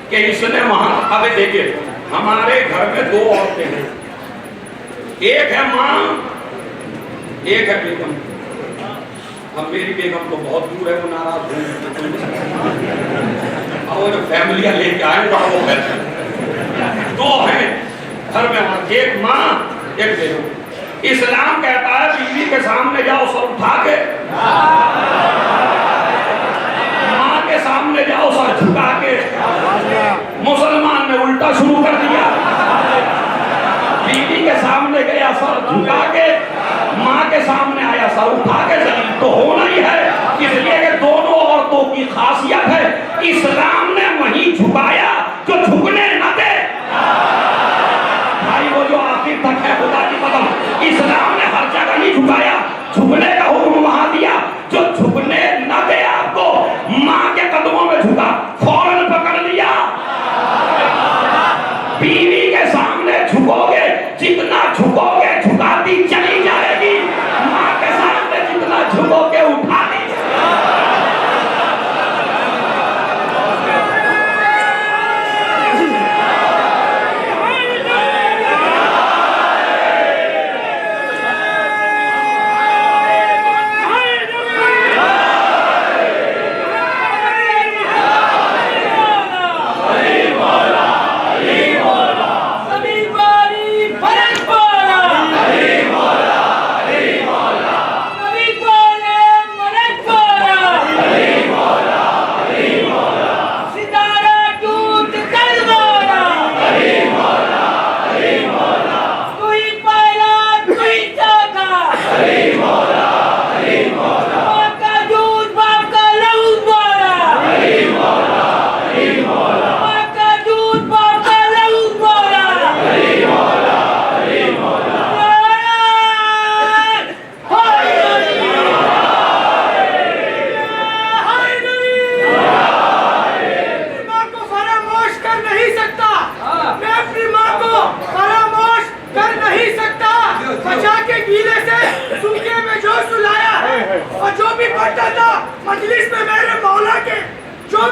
کہ اس نے وہاں, ابھی دیکھیں ہمارے گھر میں 2 عورتیں ہیں, ایک ہے ماں, ایک ہے بیگم. اب میری بیگم تو بہت دور ہے, وہ ناراض اور فیملیاں لے کے آئے تو وہ 2 ہیں گھر میں, ایک ماں ایک بیگم. اسلام کہتا ہے بیوی کے سامنے جاؤ سر اٹھا کے, ماں کے سامنے جاؤ سر جھکا کے. مسلمان نے الٹا شروع کر دیا, بیوی کے سامنے گیا سر جھکا کے, ماں کے سامنے آیا سر اٹھا کے. ذلیل تو ہونا ہی ہے, اس لیے کہ دونوں عورتوں کی خاصیت ہے, اسلام نے وہیں جھکایا جو جھکنے نہ دے. بھائی وہ جو آخر تک ہے خدا کی قسم, اسلام نے ہر جگہ نہیں جھکایا, جھکنے کا حکم وہاں دیا جو جھکنے نہ دے آپ کو. ماں کے قدموں میں جھکا, فوراً پکڑ لیا. بیوی کے سامنے جھکو گے, جتنا جھکو گے جھکاتی چلی جائے گی, ماں کے سامنے جتنا جھکو گے اٹھاتی.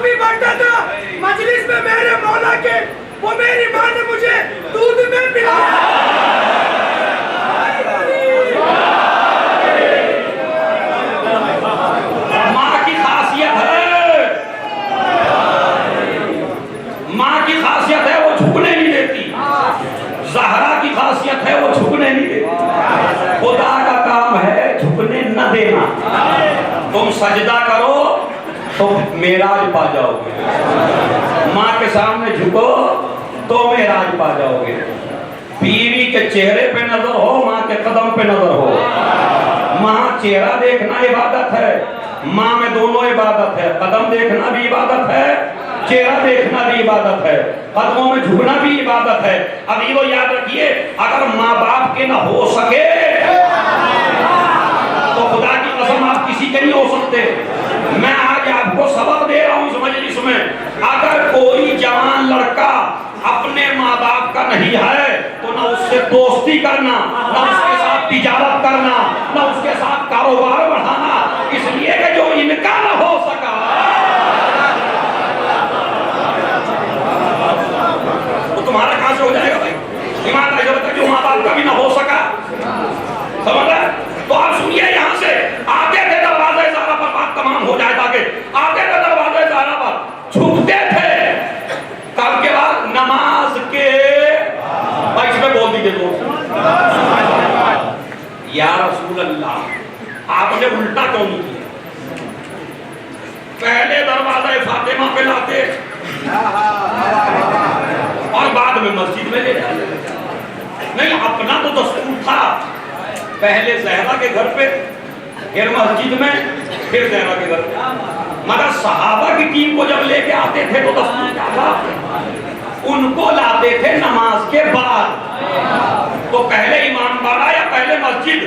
بھی بڑھتا تھا مجلس میں میرے مولا کے، وہ میری ماں نے مجھے دودھ میں پلایا۔ ماں کی خاصیت ہے، ماں کی خاصیت ہے وہ جھکنے نہیں دیتی، زہرا کی خاصیت ہے وہ جھکنے نہیں دیتی۔ خدا کا کام ہے جھکنے نہ دینا۔ تم سجدہ کرو تو معراج پا جاؤ گے، ماں کے سامنے جھکو تو معراج پا جاؤ گے۔ بیوی کے چہرے پہ نظر ہو، ماں کے قدم پہ نظر ہو۔ ماں چہرہ دیکھنا عبادت ہے، ماں میں دونوں عبادت ہے، قدم دیکھنا بھی عبادت ہے، چہرہ دیکھنا بھی عبادت ہے، قدموں میں جھکنا بھی عبادت ہے۔ ابھی وہ یاد رکھیے، اگر ماں باپ کے نہ ہو سکے تو خدا کی قسم آپ کسی کے نہیں ہو سکتے۔ میں آج آپ کو سبق دے رہا ہوں اس مجلس میں، اگر کوئی جوان لڑکا اپنے ماں باپ کا نہیں ہے تو نہ اس سے دوستی کرنا، نہ اس کے ساتھ تجارت کرنا، نہ اس کے ساتھ کاروبار بڑھانا، اس لیے کہ جو ان کا نہ ہو سکا تو تمہارا کہاں سے ہو جائے گا بھائی؟ ایمانداری سے بتا، جو ماں باپ کا بھی نہ ہو سکا، سمجھ رہے؟ تو آپ سنیے، یہاں سے آتے تھے دروازے زہرا پر، بات تمام ہو جائے تاکہ آتے تھے دروازے زہرا پر، جھکتے تھے۔ کب کے بعد؟ نماز کے بعد۔ اس میں بول دیجئے تو یا رسول اللہ، آپ نے الٹا کیوں نہیں کیا؟ پہلے دروازہ فاطمہ پہ لاتے اور بعد میں مسجد میں لے جاتے۔ نہیں، اپنا تو دستور تھا، پہلے زہرا کے گھر پہ، پھر مسجد میں، پھر زہرا کے گھر پہ۔ مگر صحابہ کی ٹیم کو جب لے کے آتے تھے تو دستور کیا تھا؟ ان کو لاتے تھے نماز کے بعد۔ تو پہلے امام باڑہ یا پہلے مسجد؟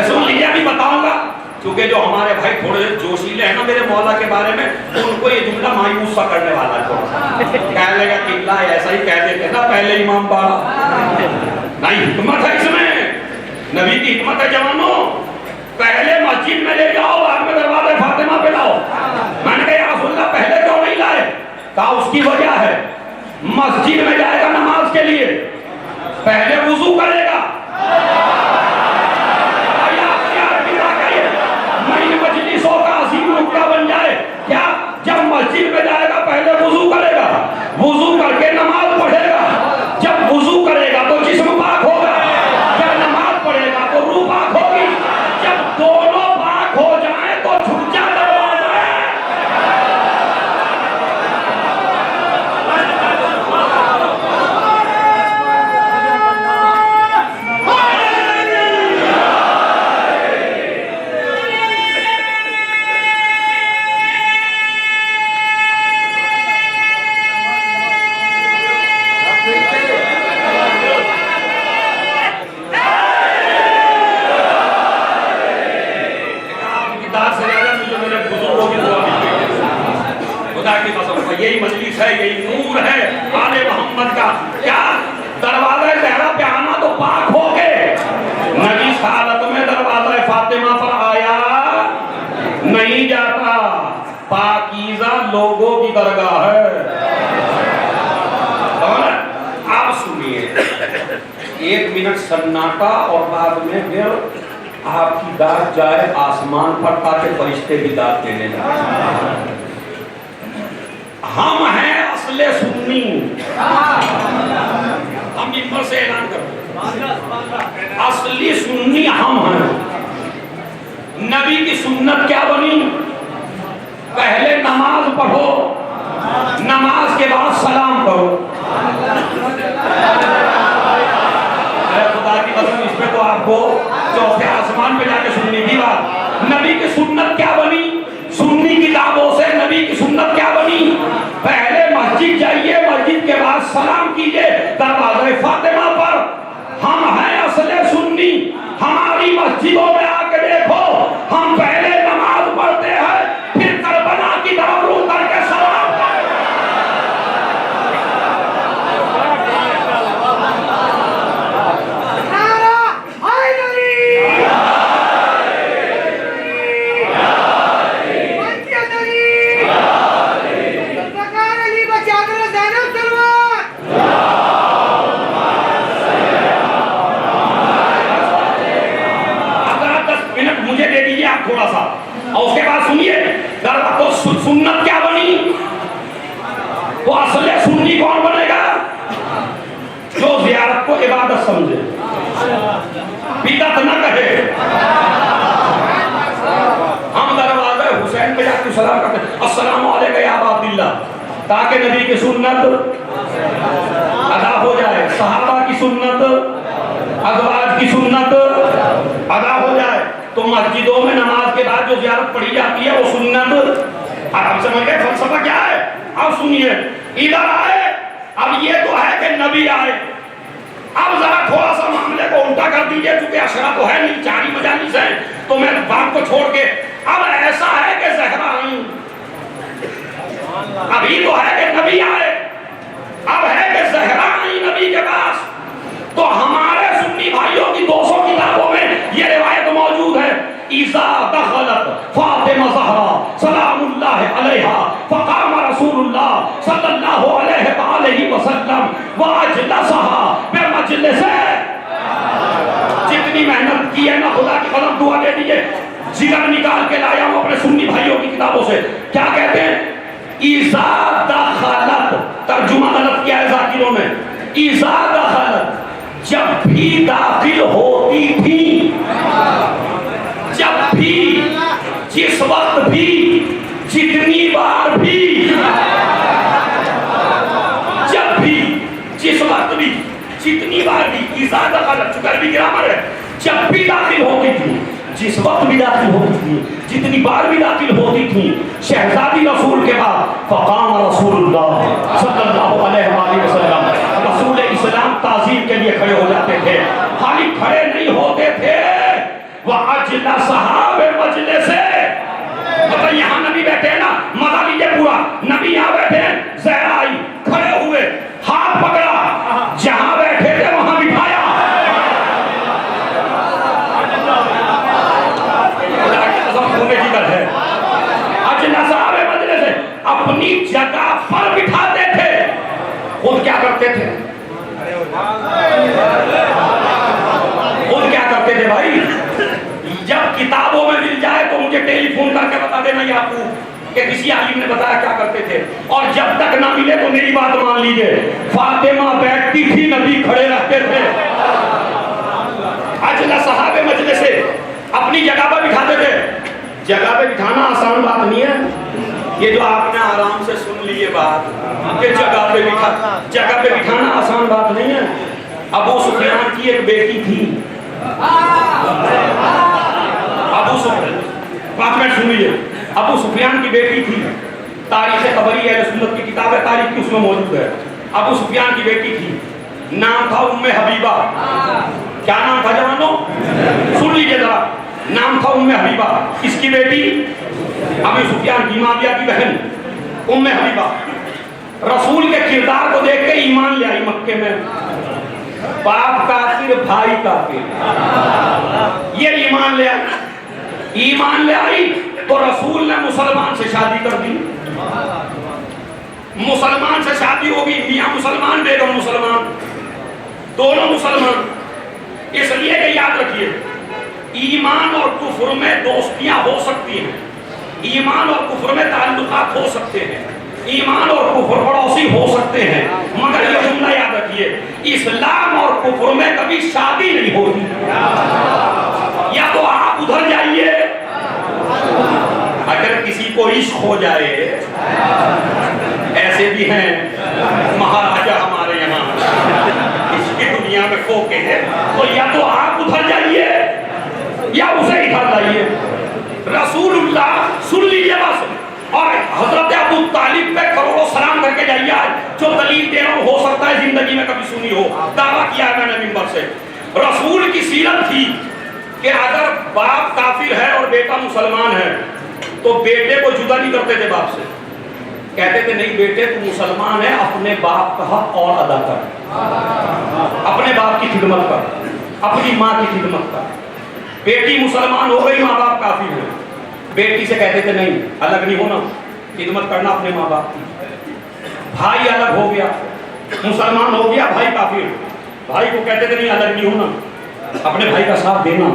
سن لیجیے، ابھی بتاؤں گا، کیونکہ جو ہمارے بھائی تھوڑے جوشیلے ہیں نا میرے مولا کے بارے میں، ان کو یہ جملہ مایوس سا کرنے والا ہے تھوڑا سا، کہنے لگا قبلہ ایسا ہی کہتے تھے نا پہلے امام باڑہ۔ نہیں، حکمت ہے اس میں، نبی کی حکمت ہے جوانوں۔ پہلے مسجد میں لے جاؤ، بعد میں دروازہ فاطمہ پہ لاؤ۔ میں نے کہا یا رسول اللہ پہلے کیوں نہیں لائے؟ کہا اس کی وجہ ہے، مسجد میں جائے گا نماز کے لیے، پہلے وضو کرے گا۔ مجلسوں کا عظیم نکتہ بن جائے کیا؟ جب مسجد میں جائے گا پہلے وضو کرے گا، وضو کر کے نماز پڑھے گا۔ جب وضو کرے گا تو جسم پاک ہوگا، جب نماز پڑھے گا تو روح پاک ہوگی۔ جب دونوں پاک ہو جائیں تو جھک جا دروازہ ہے۔ یہی مجلس ہے، یہی نور ہے آل محمد کا۔ کیا دروازہ زہرا پہ آنا تو پاک ہو گئے؟ نبی اس حالت میں دروازہ فاطمہ پر آیا نہیں جاتا، پاکیزہ لوگوں کی درگاہ ہے۔ اور آپ سنیے، 1 منٹ سناٹا اور بعد میں پھر آپ کی داد جائے آسمان پر تاکہ فرشتے بھی داد دینے لگے۔ ہم ہیں اصل سنی، ہم ممبر سے اعلان کرتے ہیں اصلی سنی ہم ہیں۔ نبی کی سنت کیا بنی؟ پہلے نماز پڑھو، نماز کے بعد سلام کرو۔ خدا کی قسم اس پہ تو آپ کو چوتھے آسمان پہ جا کے سننے کی بات۔ نبی کی سنت کیا بنی؟ سنی کتابوں سے نبی کی سنت کیا بنی؟ پہلے مسجد جائیے، مسجد کے بعد سلام کیجئے دروازہ فاطمہ پر۔ ہم ہیں اصل سنی، ہماری مسجدوں میں آ کے دیکھو، ہم پہلے نماز پڑھتے تو سنت کیا بنی؟ تو اصل سنی کون بنے گا؟ جو زیارت کو عبادت سمجھے، بدعت نہ کہے. ہم دروازہ حسین پہ جا کے سلام کرتے ہیں السلام علیکم یا ابا عبداللہ، تاکہ نبی کی سنت ادا ہو جائے، صحابہ کی سنت، ازواج کی سنت ادا ہو جائے. تو مسجدوں میں نماز کے بعد جو زیارت پڑھی جاتی ہے وہ سنت. آپ سمجھ گئے فلسفہ کیا ہے؟ اب سنیے، ادھر آئے، اب یہ تو ہے کہ نبی آئے، اب ذرا تھوڑا سا معاملے کو الٹا کر دیجئے، چونکہ اشرا تو ہے نہیں، چاری مجالس ہیں، تو میں بات کو چھوڑ کے اب ایسا ہے کہ زہرا آئی، ابھی تو ہے کہ نبی آئے، اب ہے کہ زہرا آئی نبی کے پاس. تو ہمارے سنی بھائیوں کی 200 کتابوں میں یہ روایت موجود ہے، اذا دخلت فاطمہ زہرا سلام اللہ علیہا فقام رسول اللہ صلی اللہ علیہ وآلہ وسلم واجلسہا بمجلسہ. جتنی محنت کی ہے نا خدا کی قسم، دعا دے دیجئے، جگر نکال کے لایا ہوں اپنے سنی بھائیوں کی کتابوں سے. کیا کہتے ہیں؟ اذا دخلت، ترجمہ غلط کیا ہے ذاکروں نے، اذا دخلت، جب بھی داخل ہوتی تھی، جب بھی، جس وقت بھی، جتنی بار بھی، جب بھی، جس وقت بھی، جتنی بار بھی، اذا دخلت چکر بھی گرامر ہے، جب بھی داخل ہوتی تھی، جس وقت بھی داخل ہوتی تھی، جتنی بار بھی داخل ہوتی تھی شہزادی رسول کے بعد، فقام رسول اللہ صلی اللہ علیہ وآلہ وسلم، رسول اسلام تعظیم کے لیے کھڑے ہو جاتے تھے. خالی کھڑے نہیں ہوتے تھے، وَأَجْلَسَهَا بِمَجْلِسِهِ. مطلب یہاں نبی بیٹھے ہیں نا، مزہ لیجئے پورا، نبی یہاں بیٹھے ہیں، زہرا آئی، کھڑے ہوئے، ہاتھ پکڑا، جہاں بیٹھے تھے وہاں بٹھایا. اپنی جگہ پر بٹھاتے تھے. خود کیا کرتے تھے؟ خود کیا کرتے تھے بھائی؟ جب کتابوں میں مل جائے تو مجھے ٹیلی فون کر کے بتا دینا یعقوب کہ کسی عالم نے بتایا کیا کرتے تھے، اور جب تک نہ ملے تو میری بات مان لیجئے. فاطمہ بیٹھتی تھی، نبی کھڑے رہتے تھے. اجلسہا بمجلسہ، اپنی جگہ پر بٹھاتے تھے. جگہ پہ بٹھانا آسان بات نہیں ہے. یہ جو آپ نے آرام سے سن لیے بات کہ جگہ پہ بٹھانا آسان بات نہیں ہے. ابو سفیان کی ایک بیٹی تھی، ابو سفیان، بات میں سن لیجیے، ابو سفیان کی بیٹی تھی. تاریخ طبری اہل سنت کی کتاب ہے تاریخ کی، اس میں موجود ہے. ابو سفیان کی بیٹی تھی، نام تھا ام حبیبہ. کیا نام تھا جوانوں؟ سن لیجیے ذرا، نام تھا ام حبیبہ. اس کی بیٹی ابو سفیان کی معاویہ کی بہن ام حبیبہ رسول کے کردار کو دیکھ کے ایمان لے آئی مکے میں. باپ کافر، بھائی کافر، یہ ایمان لے آئی. ایمان لے آئی تو رسول نے مسلمان سے شادی کر دی. مسلمان سے شادی ہوگی، میاں مسلمان، بیگم مسلمان، دونوں مسلمان. اس لیے کہ یاد رکھیے، ایمان اور کفر میں دوستیاں ہو سکتی ہیں، ایمان اور کفر میں تعلقات ہو سکتے ہیں، ایمان اور کفر پڑوسی ہو سکتے ہیں، مگر یہ جملہ یاد رکھیے، اسلام اور کفر میں کبھی شادی نہیں ہوتی. یا تو آپ ادھر جائیے، اگر کسی کو عشق ہو جائے، ایسے بھی ہیں مہاراجا ہمارے یہاں عشق کی دنیا میں کھوکے ہیں، تو یا تو آپ ادھر جائیے یا اسے ادھر لائیے. رسول اللہ سن لیجیے بس، اور حضرت ابو طالب پہ کروڑوں سلام کر کے جائیے. آج جو دلیل دے رہا ہوں ہو سکتا ہے زندگی میں کبھی سنی ہو، دعویٰ کیا ہے میں نے منبر سے. رسول کی سیرت تھی کہ اگر باپ کافر ہے اور بیٹا مسلمان ہے تو بیٹے کو جدا نہیں کرتے تھے باپ سے. کہتے تھے نہیں بیٹے تو مسلمان ہے، اپنے باپ کا حق اور ادا کر، اپنے باپ کی خدمت کر، اپنی ماں کی خدمت کر. بیٹی مسلمان ہو گئی، ماں باپ کافر ہے، بیٹی سے کہتے تھے نہیں الگ نہیں ہونا، خدمت کرنا اپنے ماں باپ کی. بھائی الگ ہو گیا، مسلمان ہو گیا، بھائی کافر، بھائی کو کہتے تھے نہیں الگ نہیں ہونا، اپنے بھائی کا ساتھ دینا،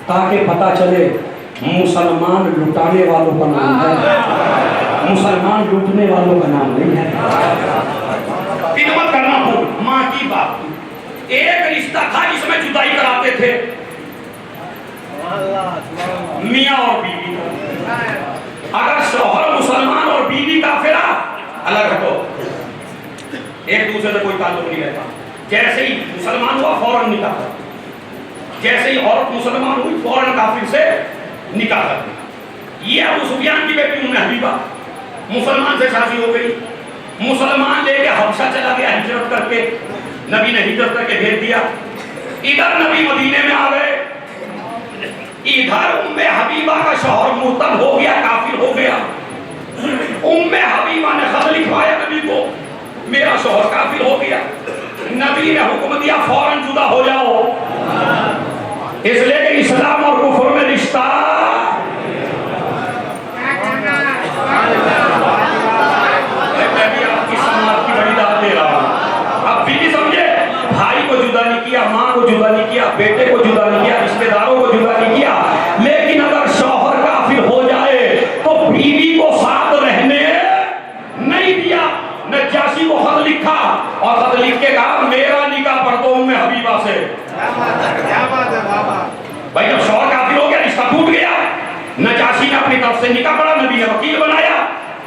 تاکہ پتہ چلے مسلمان لٹانے والوں کا نام ہے. مسلمان لوٹنے والوں کا نام نہیں ہے. خدمت کرنا ہو ماں کی باپ کی. ایک رشتہ تھا جس میں جدائی کراتے تھے میاں اور بیوی. اگر شوہر مسلمان اور بیوی کافرہ الگ ہٹو, ایک دوسرے سے کوئی تعلق نہیں رہتا. جیسے ہی مسلمان ہوا فوراً نکاح کر, جیسے ہی عورت مسلمان ہوئی فوراً کافر سے نکاح کر. یہ ابو سفیان کی بیٹی ام حبیبہ مسلمان سے شادی ہو گئی. مسلمان لے کے حبشہ چلا گیا ہجرت کر کے. نبی نے ہجرت کر کے بھیج دیا. ادھر نبی مدینے میں آ گئے. ادھر ام حبیبہ کا شوہر مرتد ہو گیا, کافر ہو گیا. ام حبیبہ نے خط لکھوایا نبی کو, میرا شوہر کافر ہو گیا. نبی نے حکم دیا فوراً جدا ہو جاؤ, اس لیے کہ اسلام اور کفر میں رشتہ. میں بھی آپ کی سماعت کی بڑی داد دے رہا ہوں. اب بھی سمجھے, بھائی کو جدا نہیں کیا, ماں کو جدا نہیں کیا, بیٹے کو جدا نہیں کیا, رشتہ داروں کو جدا نہیں کیا. لیکن اگر شوہر کافر ہو جائے تو بیوی کو ساتھ رہنے نہیں دیا. نجاشی کو خط لکھا اور خط لکھ کے کہا میرا نکاح پڑھ دو ام حبیبہ سے. بھائی جب شوہر کافر ہو گیا, رشتہ ٹوٹ گیا, نجاشی نے اپنی طرف سے نکاح پڑھا, نبی نے وکیل بنایا.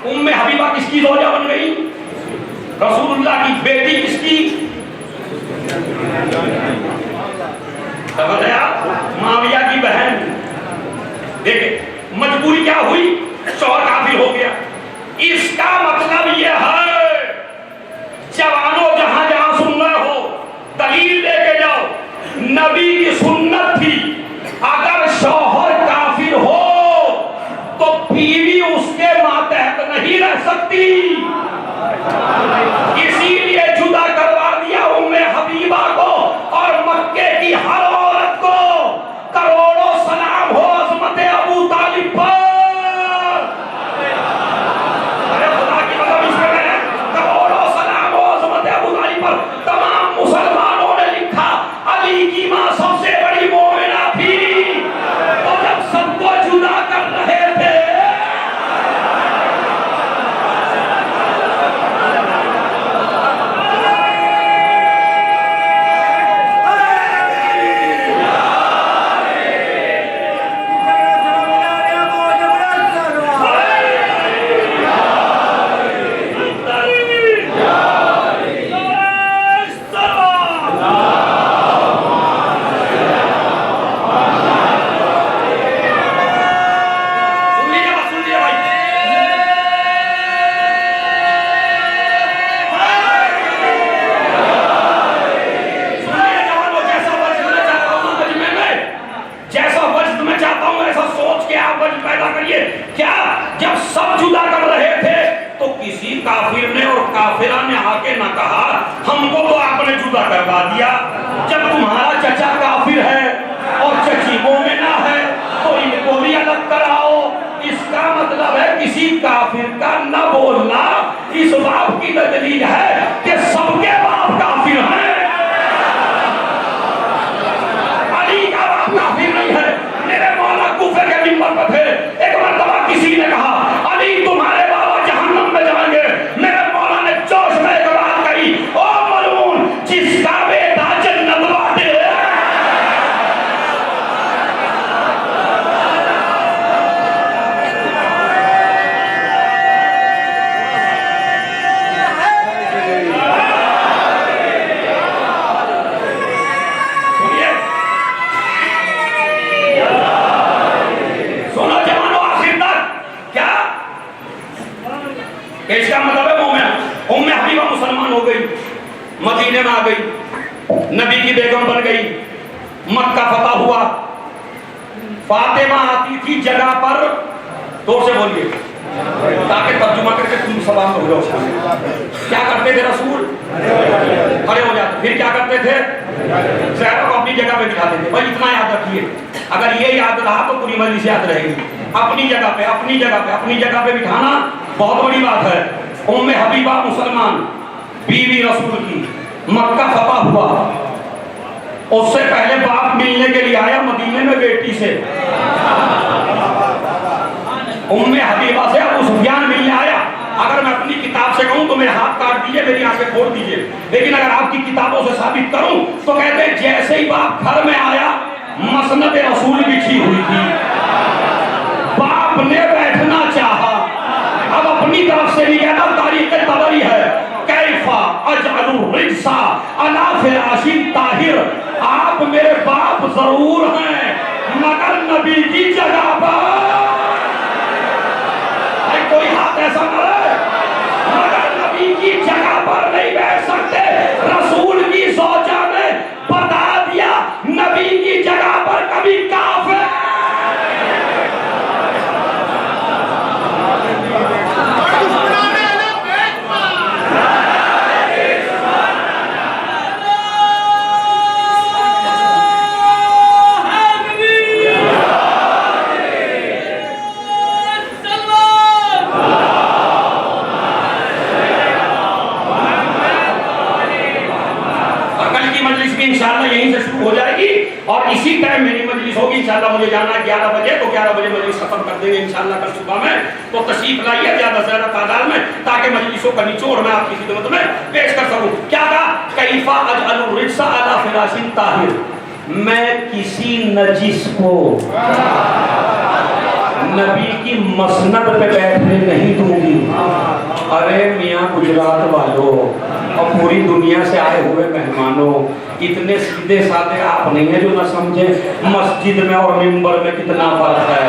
ام حبیبہ کس کی زوجہ بن گئی؟ رسول اللہ کی بیٹی. کس کی؟ سمجھ آیا؟ معاویہ کی بہن. دیکھیں مجبوری کیا ہوئی, شوہر کافر ہو گیا. اس کا مطلب یہ ہے جوانوں جہاں جہاں سن رہے ہو دلیل لے کے جاؤ. نبی کی سنت تھی اگر شوہر کافر ہو تو بیوی اس کے ماتحت نہیں رہ سکتی. اسی لیے جدا کروا دیا ام حبیبہ کو اور مکے کی ہر عورت کو. کروڑوں سلام ہو عظمت ابو طالب پر. تمام مسلمانوں نے لکھا علی کی ماں سب سے بڑی مومنہ تھی. اور جب سب کو جدا کر رہے تھے کافر نے اور کافرہ نے آ کے نہ کہا ہم کو تو آپ نے جدا کروا دیا. جب تمہارا چچا کافر ہے اور چچی مومنہ ہے تو ان کو بھی الگ کراؤ. اس کا مطلب ہے کسی کافر کا نہ بولنا اس باپ کی دلیل ہے کہ سب کے باپ کافر ہیں. علی کا باپ کافر نہیں ہے. میرے مولا کوفے کے منبر پر تھے, ایک مرتبہ کسی نے کہا علی تمہارے بابا جہنم میں جائیں گے. میرے مولا نے جوش میں ایک بات کہی, او ملعون جس کا بیٹا جنت بانٹے. اس کا مطلب ہے ام حبیبہ مسلمان ہو گئی, مدینے میں آ گئی, نبی کی بیگم بن گئی. مکہ فتح ہوا. فاطمہ آتی تھی جگہ پر, دور سے بولیے تاکہ ترجمہ کر کے تم سلام ہو جاؤ. کیا کرتے تھے رسول؟ کھڑے ہو جاتے. پھر کیا کرتے تھے؟ زہرا کو اپنی جگہ پہ بٹھاتے تھے. بھائی اتنا یاد رکھیے, اگر یہ یاد رہا تو پوری مجلس یاد رہے گی. اپنی جگہ پہ اپنی جگہ پہ اپنی جگہ پہ بٹھانا بہت بڑی بات ہے. ام حبیبہ مسلمان, بیوی رسول کی. مکہ فتح ہوا, اس سے پہلے باپ ملنے کے لیے آیا مدینے میں بیٹی سے. ام حبیبہ سے ابو سفیان ملنے آیا. دیجیے, میری آنکھیں کھول دیجیے, لیکن اگر آپ کی کتابوں سے ثابت کروں تو کہتے ہیں جیسے ہی باپ گھر میں آیا مسند رسول بچھی ہوئی تھی, باپ نے بیٹھنا چاہا, اب اپنی طرف سے نہیں کہنا, تاریخ طبری ہے, کیفا اجعل الرجس علی فراش طاہر, آپ میرے باپ ضرور ہیں مگر نبی کی جگہ پر کوئی ہاتھ ایسا کرے, مگر نبی کی جگہ پر نہیں بیٹھ سکتے. رسول کی زوجہ نے بتا دیا نبی کی جگہ پر کبھی کافر. انشاءاللہ یہیں سے شروع ہو جائے گی اور اسی ٹائم میری مجلس ہوگی. انشاءاللہ مجھے جانا ہے 11 بجے, تو 11 بجے مجلس ختم کر دیں گے انشاءاللہ کل صبح میں. تو تشریف لائیے زیادہ سے زیادہ تعداد میں تاکہ مجلسوں کا نچوڑ میں آپ کی خدمت میں پیش کر سکوں. کیا کہا, کیفا اجعل الرجس علی فراش طاہر, میں کسی نجس کو نبی کی مسند پہ بیٹھنے نہیں دوں گی. ارے میاں گجرات والوں اور پوری دنیا سے آئے ہوئے مہمانوں, اتنے سیدھے سادے آپ نہیں ہیں جو نہ سمجھے مسجد میں اور منبر میں کتنا فرق ہے,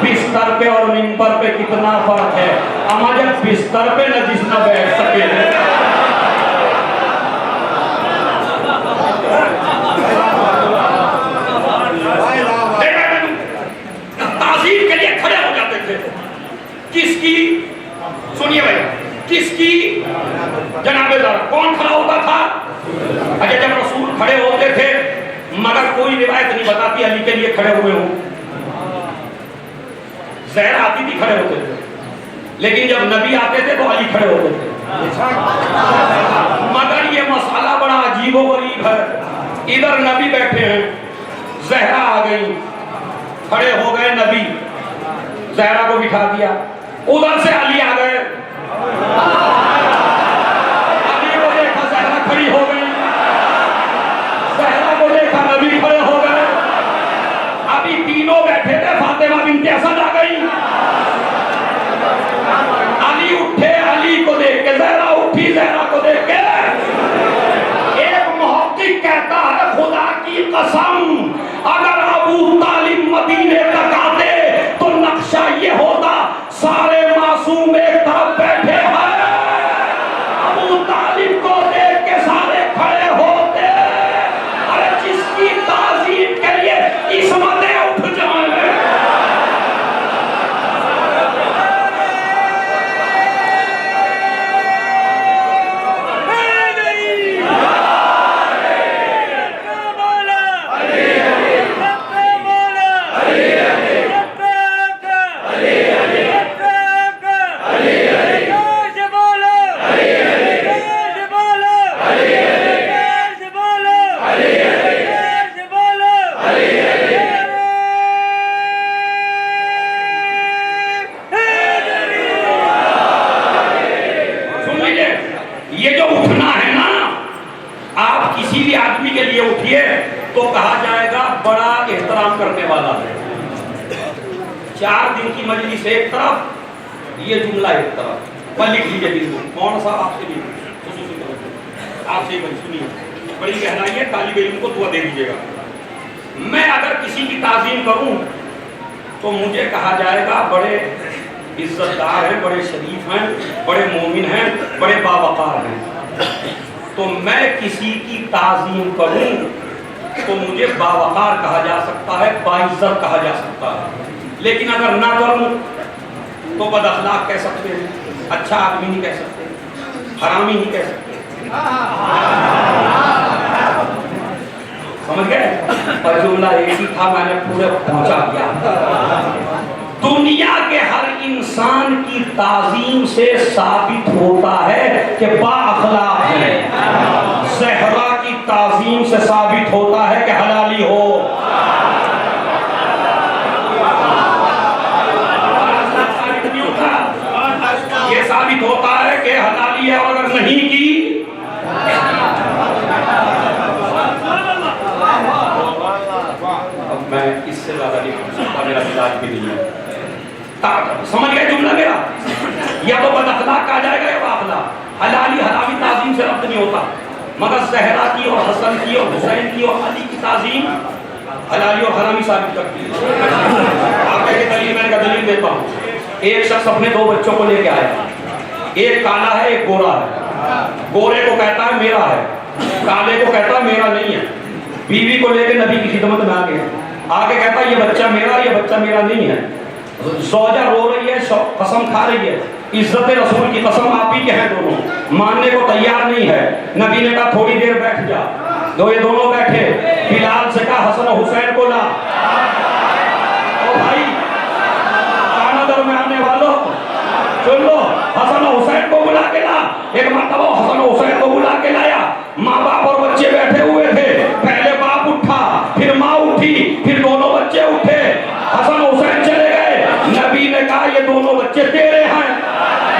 بستر پہ اور منبر پہ کتنا فرق ہے. اما جب بستر پہ نجس نہ بیٹھ سکے تعظیم کے لیے کھڑے ہو جاتے تھے. کس کی, سنیے بھائی, کس کی, جناب زہرا. کون کھڑا ہوتا تھا؟ اچھا جب رسول کھڑے ہوتے تھے, مگر کوئی روایت نہیں بتاتی علی کے لیے کھڑے ہوئے ہوں. زہرا آتی تھی کھڑے ہوتے تھے, لیکن جب نبی آتے تھے تو علی کھڑے ہوتے تھے. مگر یہ مسئلہ بڑا عجیب و غریب ہے. ادھر نبی بیٹھے ہیں, زہرا آ گئی, کھڑے ہو گئے نبی, زہرا کو بٹھا دیا. ادھر سے علی آ گئے, علی کو دیکھا زہرا کھڑی ہو گئی, زہرا کو دیکھا نبی کھڑے ہو گئے. ابھی تینوں بیٹھے تھے, فاطمہ بنت اسد آ گئی, علی اٹھے, علی کو دیکھ کے زہرا اٹھی, زہرا کو دیکھ کے ایک محقق کہتا ہے خدا کی قسم اگر ابو طالب مدینے تک آتے تو نقشہ یہ ہوتا, سارے معصوم ایک طرف بیٹھے ہیں, ابو طالب کو دیکھ کے سارے کھڑے ہوتے. ارے جس کی تعظیم کے لیے عصمتیں اٹھ جائیں. تو کہا جائے گا بڑا احترام کرنے والا ہے. 4 دن کی مجلس ایک طرف, یہ جملہ ایک طرف, پر لکھ لیجیے بالکل. کون سا آپ سے بھی آپ سے سنیے, بڑی گہرائی ہے, طالب علم کو دعا دے دیجیے گا. میں اگر کسی کی تعظیم کروں تو مجھے کہا جائے گا بڑے عزت دار ہیں, بڑے شریف ہیں, بڑے مومن ہیں, بڑے باوقار ہیں. تو میں کسی کی تعظیم کروں تو مجھے باوقار کہا جا سکتا ہے, باعزت کہا جا سکتا ہے. لیکن اگر نہ کروں تو بد اخلاق کہہ سکتے ہیں, اچھا آدمی نہیں کہہ سکتے, حرامی نہیں کہہ سکتے. سمجھ گئے؟ پر جملہ ایک ہی تھا, میں نے پورے پہنچا دیا. دنیا کے ہر انسان کی تعظیم سے ثابت ہوتا ہے کہ با اخلاق ہے. زہرا کی تعظیم سے ثابت ہوتا ہے کہ حلالی ہو. یہ ثابت ہوتا ہے کہ حلالی ہے, اور اگر اب میں اس سے زیادہ نہیں پوچھ سکتا، میرا مزاج بھی نہیں ہے. سمجھ گئے جملہ میرا؟ یا تو بد اخلاق کہا جائے گا یا باخلاق. حلالی حرامی تعظیم سے ربط نہیں ہوتا، مگر زہرا کی اور حسن کی اور حسین کی اور علی کی تعظیم حلالی اور حرامی ثابت کرتی ہے. آپ کے دلیل میں کا دلیل دیتا ہوں. ایک شخص اپنے 2 بچوں کو لے کے آیا، ایک کالا ہے ایک گورا ہے. گورے کو کہتا ہے میرا ہے، کالے کو کہتا ہے میرا نہیں ہے. بیوی کو لے کے نبی کی خدمت میں آ گیا، آگے کہتا ہے یہ بچہ میرا، یہ بچہ میرا نہیں ہے. زوجہ رو رہی ہے، قسم کھا رہی ہے، عزت رسول کی قسم آپ ہی کے ہیں دونوں، ماننے کو تیار نہیں ہے. نبی نے کہا تھوڑی دیر بیٹھ جا. یہ دونوں بیٹھے. بلال سے کہا حسن و حسین کو لا. او بھائی کانا در میں آنے والوں سن لو، حسن و حسین کو بلا کے لا. ایک مرتبہ حسن و حسین کو بلا کے لایا. ماں باپ اور بچے بیٹھے ہوئے تھے. پہلے باپ اٹھا، پھر ماں اٹھی، پھر دونوں بچے اٹھے. حسن و حسین چلے گئے. نبی نے کہا یہ دونوں بچے تیرے ہیں،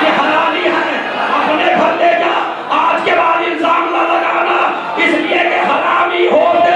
یہ حلالی ہیں، اپنے گھر لے جا. آج کے بعد الزام نہ لگانا اس لیے کہ حرامی ہوتے.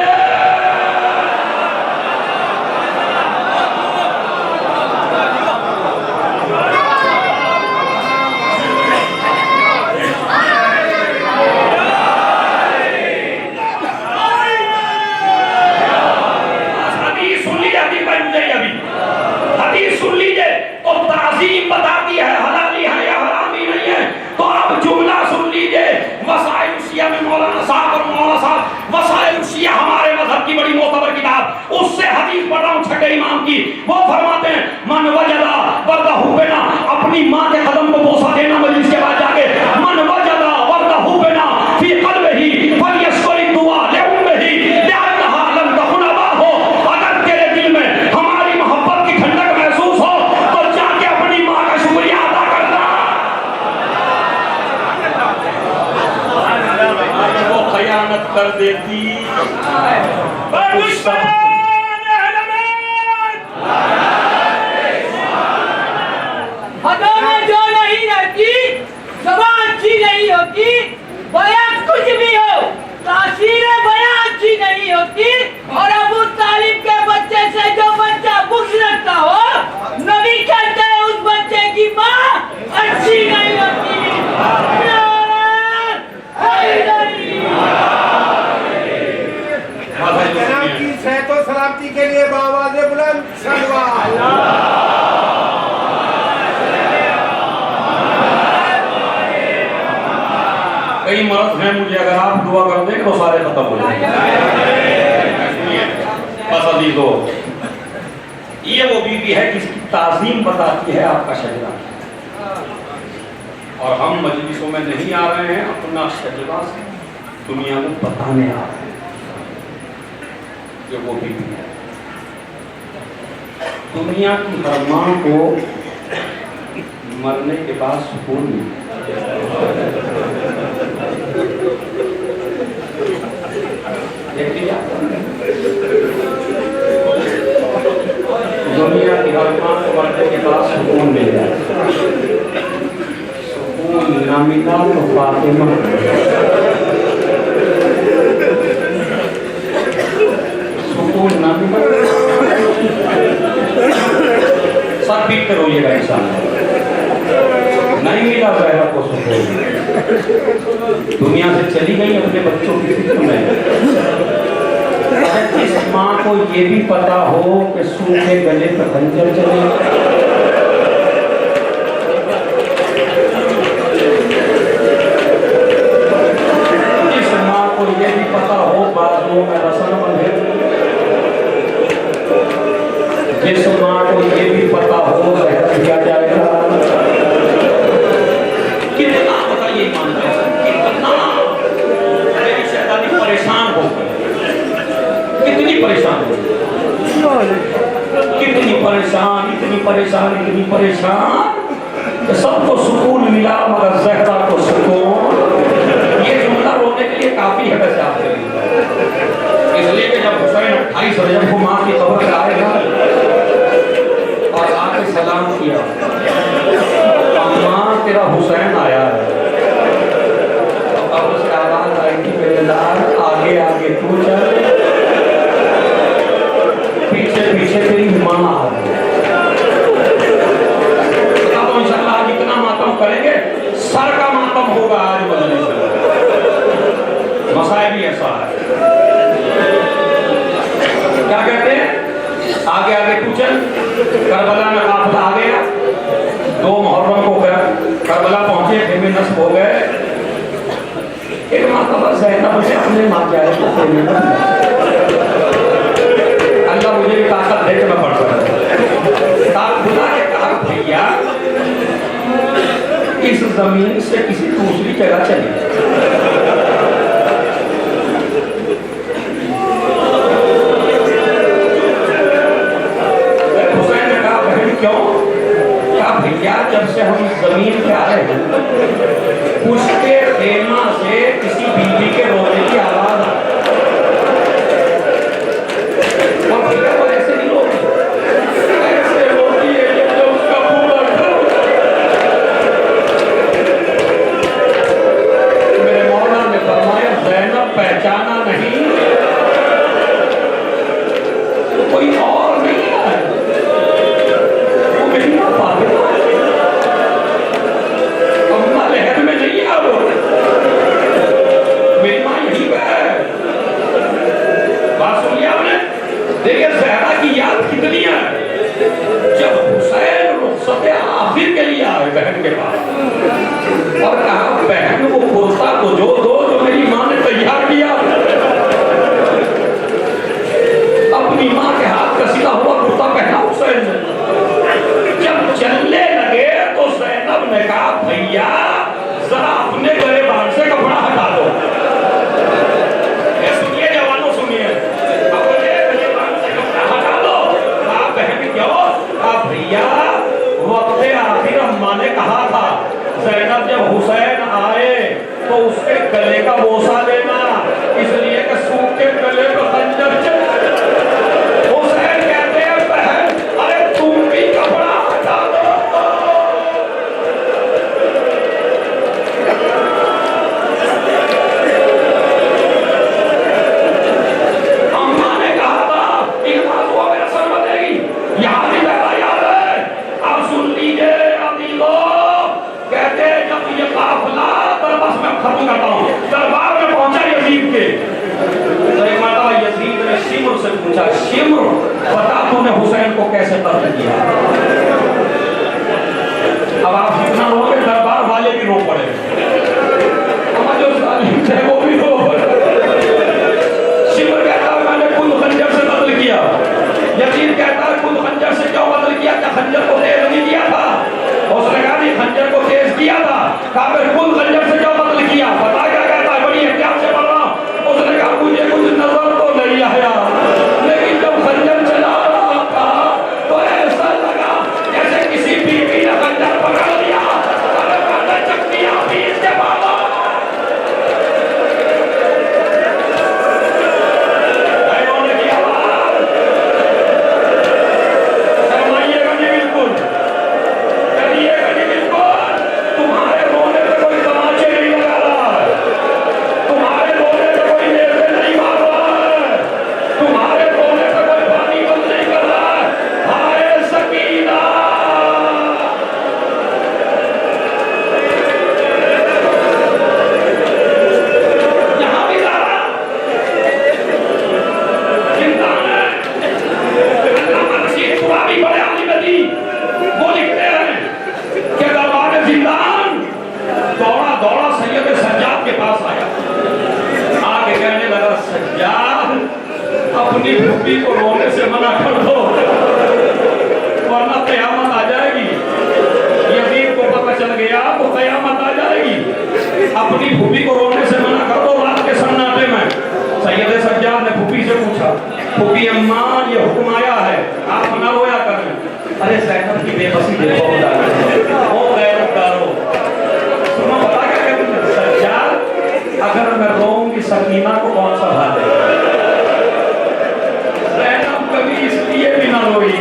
حدیث سن لیجئے تو تعظیم بتاتی ہے حلالی ہے یا حرامی نہیں ہے. تو اب جملہ سن لیجئے. وسائل الشیعہ میں مولانا صاحب اور مولانا صاحب، وسائل الشیعہ ہمارے مذہب کی بڑی معتبر کتاب، اس سے حدیث پڑھ رہا ہوں چھٹے امام کی. وہ فرماتے ہیں من وجدہ وردہ بنا، اپنی ماں کے قدم کو بوسہ دینا مجلس کے بعد جا کے. من وجدہ وردہ بنا فی قلبہ فلیشکر الدعاء لأمہ لأنہا لم تکن اباہ. اگر تیرے دل میں ہماری محبت کی ٹھنڈک محسوس ہو تو جا کے اپنی ماں کا شکریہ ادا کرنا. وہ خیانت کر دیتی. حدوں میں جو نہیں رہتی، زبان اچھی نہیں ہوتی، بیان کچھ بھی ہو، تاثیر بیان اچھی نہیں ہوتی. اور ابو طالب کے بچے سے جو بچہ بغض رکھتا ہو، نبی کہتے ہیں اس بچے کی ماں اچھی نہیں ہوتی. جناب کی صحت و سلامتی کے لیے بآواز بلند صلوات. کئی مرض ہیں مجھے اگر آپ دعا کر دیں تو سارے ختم ہو جائیں. بس عزیزو، یہ وہ بیوی ہے جس کی تعظیم بتاتی ہے آپ کا شجرہ. اور ہم مجلسوں میں نہیں آ رہے ہیں اپنا شجرہ دنیا کو بتانے آ رہے ہیں. یہ وہ بیوی ہے. دنیا کی ہر ماں کو مرنے کے بعد سکون ملتا دنیا کی ہر ماں کو مرنے کے بعد سکون مل جائے. سکون نہ ملا تو فاطمہ. سکون نہ ملا سب پیٹتے روئیے گا انسان. نہیں ملا زہرا کو سکون. دنیا سے چلی گئی اپنے بچوں کی فکر میں. جس ماں کو یہ بھی پتا ہو کہ سوکھے گلے پر خنجر چلے، جس ماں کو یہ بھی پتا ہو بازوؤں میں رسن بندھے، جس ماں کو یہ بھی پتا ہو زہر کیا جائے گا. کتنا بتائیے ایمان میں، کتنا میری شہزادی پریشان ہو گئی. کتنی پریشان ہو گئی، کتنی پریشان، اتنی پریشان، اتنی پریشان کہ سب کو سکون ملا مگر زہرا کو سکون. یہ جملہ رونے کے لیے کافی ہے ویسے آپ کے لیے. اس لیے کہ جب حسین 28 رجب کو ماں کی قبر پہ آئے گا اور آ کے سلام کیا، ماں تیرا حسین آیا ہے. قبر سے آواز آئی کہ میرے لال زینب نے اپنے ماں کے آئے تو کوئی نہیں، اللہ مجھے بھی طاقت دے کہ میں پڑھ سکتا۔ آپ بلا کے کہا بھیا اس زمین سے کسی دوسری جگہ چلی۔ حسین نے کہا بہن کیوں؟ کہا بھیا جب سے ہم زمین پہ آئے ہیں اس کے خیمہ سے کسی بیوی کے رونے کی آواز آئی، اور بھیا وہ ایسے نہیں روتی، ایسے روتی ہے جب اس کا پورا گھر۔ میرے مولا نے فرمایا زینب پہچانا نہیں، کوئی اور نہیں ہے، وہ میری ماں فاطمہ ہے، اماں لہر میں نہیں ہے، وہ میری ماں یہی پہ ہے۔ بات سنیے آپ نے؟ دیکھیں زہرا کی یاد کتنی ہے۔ جب حسین رخصت آخر کے لیے آئے بہن کے پاس اور کہا بہن وہ کرتا تو جو دو جو میری ماں نے تیار کیا، اپنی ماں کے ہاتھ کا سیدھا ہوا کرتا پہنا حسین نے۔ جب چلنے لگے تو زینب نے کہا بھیا ذرا اپنے گریبان سے کپڑا ہٹا دو۔ یہ سنیے جوانوں سنیے، اپنے گریبان سے کپڑا ہٹا دو۔ کہا بہن کیوں؟ کہا بھیا وقت آخر اماں نے کہا تھا زینب جب حسین آئے تو اس کے گلے کا بوسہ لینا، اس لیے کہ سوکھ کے گلے کو خنجر چل۔ حسین کہتے ہیں بہن ارے تم بھی کپڑا ہٹا دو۔ اماں نے کہا تھا ایک بات ہوا میرا سر بتے گی، یہاں بھی لگا یاد ہے، اب سن لیجئے عزیزو، کہتے ہیں جب یہ قافلہ دربس میں ختم کرتا ہوں، دربار میں پہنچا یزید کے، تو ایک مرتبہ یزید نے شمر سے پوچھا شمر بتا تو نے حسین کو کیسے قتل کیا؟ اب آپ جتنا ہو کہ دربار والے بھی رو پڑے، اما جو ظالم تھے وہ بھی رو پڑے۔ شمر کہتا ہے میں نے خود خنجر سے قتل کیا، یزید کہتا ہے خود خنجر سے کیوں قتل کیا؟ کیا خنجر کو تیز نہیں کیا تھا؟ اس نے کہا نہیں خنجر کو تیز کیا تھا۔ کہا پھر خود خنجر سے کیوں قتل کیا؟ بتا کیا کہتا ہے؟ بڑی احتیاط سے پڑھ رہا ہوں۔ اس نے کہا مجھے کچھ نظر تو نہیں آیا، لیکن جب خنجر چلا رہا تھا تو ایسا لگا جیسے کسی بیوی نے خنجر پکڑ لیا، ارے میں نے چکیاں پیس کے مارا۔ رونے کی آواز فرمائیے گا جی بالکل، کہیے گا جی بالکل، تمہارے رونے پہ کوئی تماچے نہیں لگا رہا ہے، تمہارے رونے پہ کوئی نیزے نہیں مار رہا ہے، تمہارے رونے پہ کوئی پانی بند نہیں کر رہا ہے۔ ہائے سکینہ، یہاں بھی زہرا زندان ہے۔ علامہ رشید قرآنی بڑے عالم دین وہ لکھتے ہیں کہ دربار زندان دوڑا دوڑا سید سجاد کے پاس آیا، آگے کہنے لگا سجاد اپنی پھوپھی کو رونے سے منع کر دو ورنہ قیامت آ جائے گی۔ یزید کو پتہ چل گیا تو قیامت آ جائے گی، اپنی پھوپھی کو رونے سے منع کر دو رات کے سناٹے میں۔ سید سجاد نے پھوپھی سے پوچھا پھوپھی اماں یہ حکم آیا ہے آپ نہ رویا کریں۔ ارے زینب کی بے بسی دیکھو وہ غیرت دارو، تمہیں پتا کیا کہتے ہیں سجاد اگر میں روؤں گی سکینہ کو کون سنبھالے گا؟ زینب کبھی اس لیے بھی نہ روئی،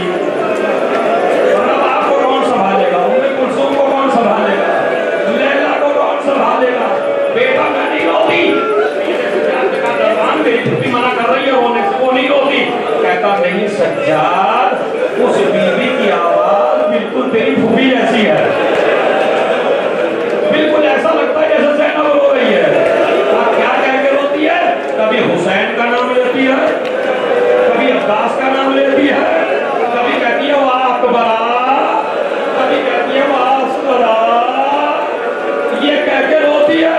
رب آپ کو کون سنبھالے گا؟ ام کلثوم کو کون سنبھالے گا؟ لیلا کو کون سنبھالے گا؟ بیٹا میں نہیں روتی، دربان میری پھوپھی منع کر رہی ہے رونے سے، وہ نہیں روتی۔ کہتا نہیں سجاد اس بیوی کی آواز بالکل تیری پھوپھی جیسی ہے، بالکل ایسا لگتا ہے جیسے زینب رو رہی ہے۔ آپ کیا کہہ کے روتی ہے؟ کبھی حسین کا نام لیتی ہے، کبھی عباس کا نام لیتی ہے، کبھی کہتی ہے وہ اکبرا، کبھی کہتی ہے وہ اصغرا، یہ کہہ کے روتی ہے۔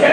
6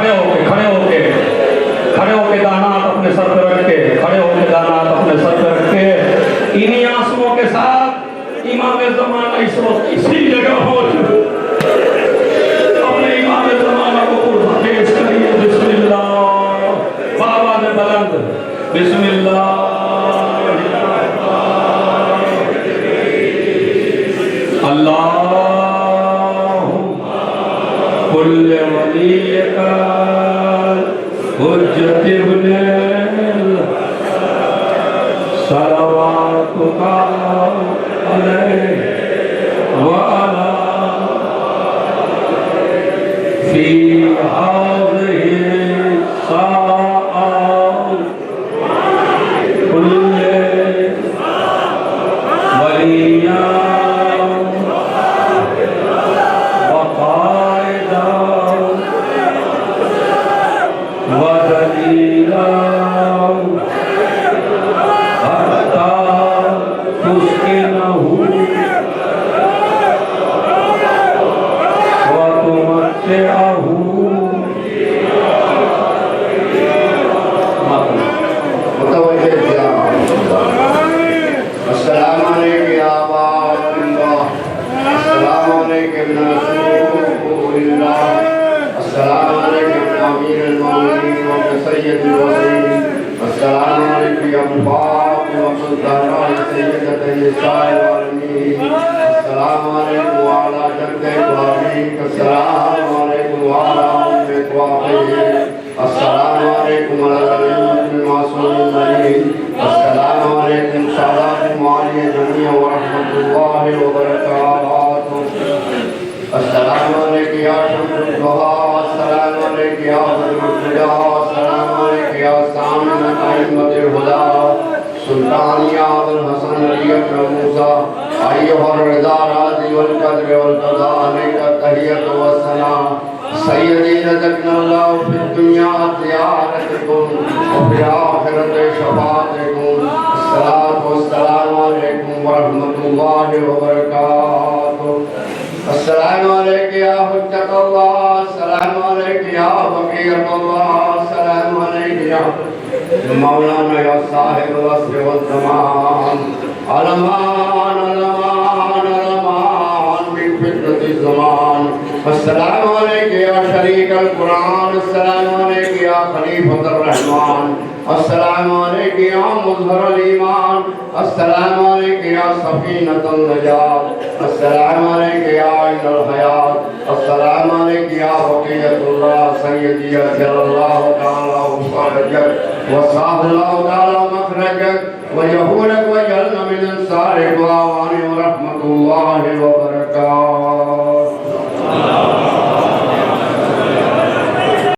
کھڑے ہو کے دانات اپنے سر پہ رکھ کے دانات اپنے سر پہ رکھ کے انہی آنسوؤں کے ساتھ امام زمانہ اس وقت اسی جگہ موجود اپنے امام زمانہ کو پرخیز کریے بسم اللہ بآواز بلند بسم اللہ اللہم کل ولیک حجت ابن صلواتک علیہ وعلا فی هذه الساعة كل وليا وقائدا ودليلا حتى تسكنه وتمتعه متوجہ کیا السلام علیکم یا ابا عبداللہ السلام علیکم رسول اللہ السلام علیکم امیر المومنین و سید الوزیر السلام علیکم یا فاطمہ الزہرا سیدۃ النساء العالمین السلام علیکم وعلی جد ابراہیم السلام علیکم وعلی ام طاہرین السلام علیکم علی المعصوم المعین السلام علیکم سادات معالی جميع ورحمۃ اللہ وبرکاتہ السلام علیکم یا شمس الضحیٰ السلام علیکم یا بدر الدجا السلام علیکم یا سامن ائمۃ الہدی سلطان یا ابو الحسن علی بن موسیٰ ایھا الرضا راضی والقدر والقضاء علیک التحیۃ والثناء سیدی رزقنا اللہ فی الدنیا زیارتکم وفی الآخرۃ شفاعتکم الصلاۃ والسلام علیکم ورحمۃ اللہ وبرکاتہ السلام علیکم یا حجت اللہ السلام علیکم یا بقیت اللہ السلام علیکم یا مولانا یا صاحب العصر والزمان علمان علمان علمان من فتنة الزمان السلام علیکم یا شریک القرآن السلام علیکم یا خلیفۃ الرحمن السلام علیکم یا مظہر الایمان السلام علیکم یا سفینۃ النجات السلام علیکم یا عین الحیات السلام علیکم یا بقیت اللہ سیدی اجل اللہ تعالی فرجک وصاح اللہ تعالی مخرجک ویہولک وجعلنا من انصار اقوان ورحمۃ اللہ وبرکاتہ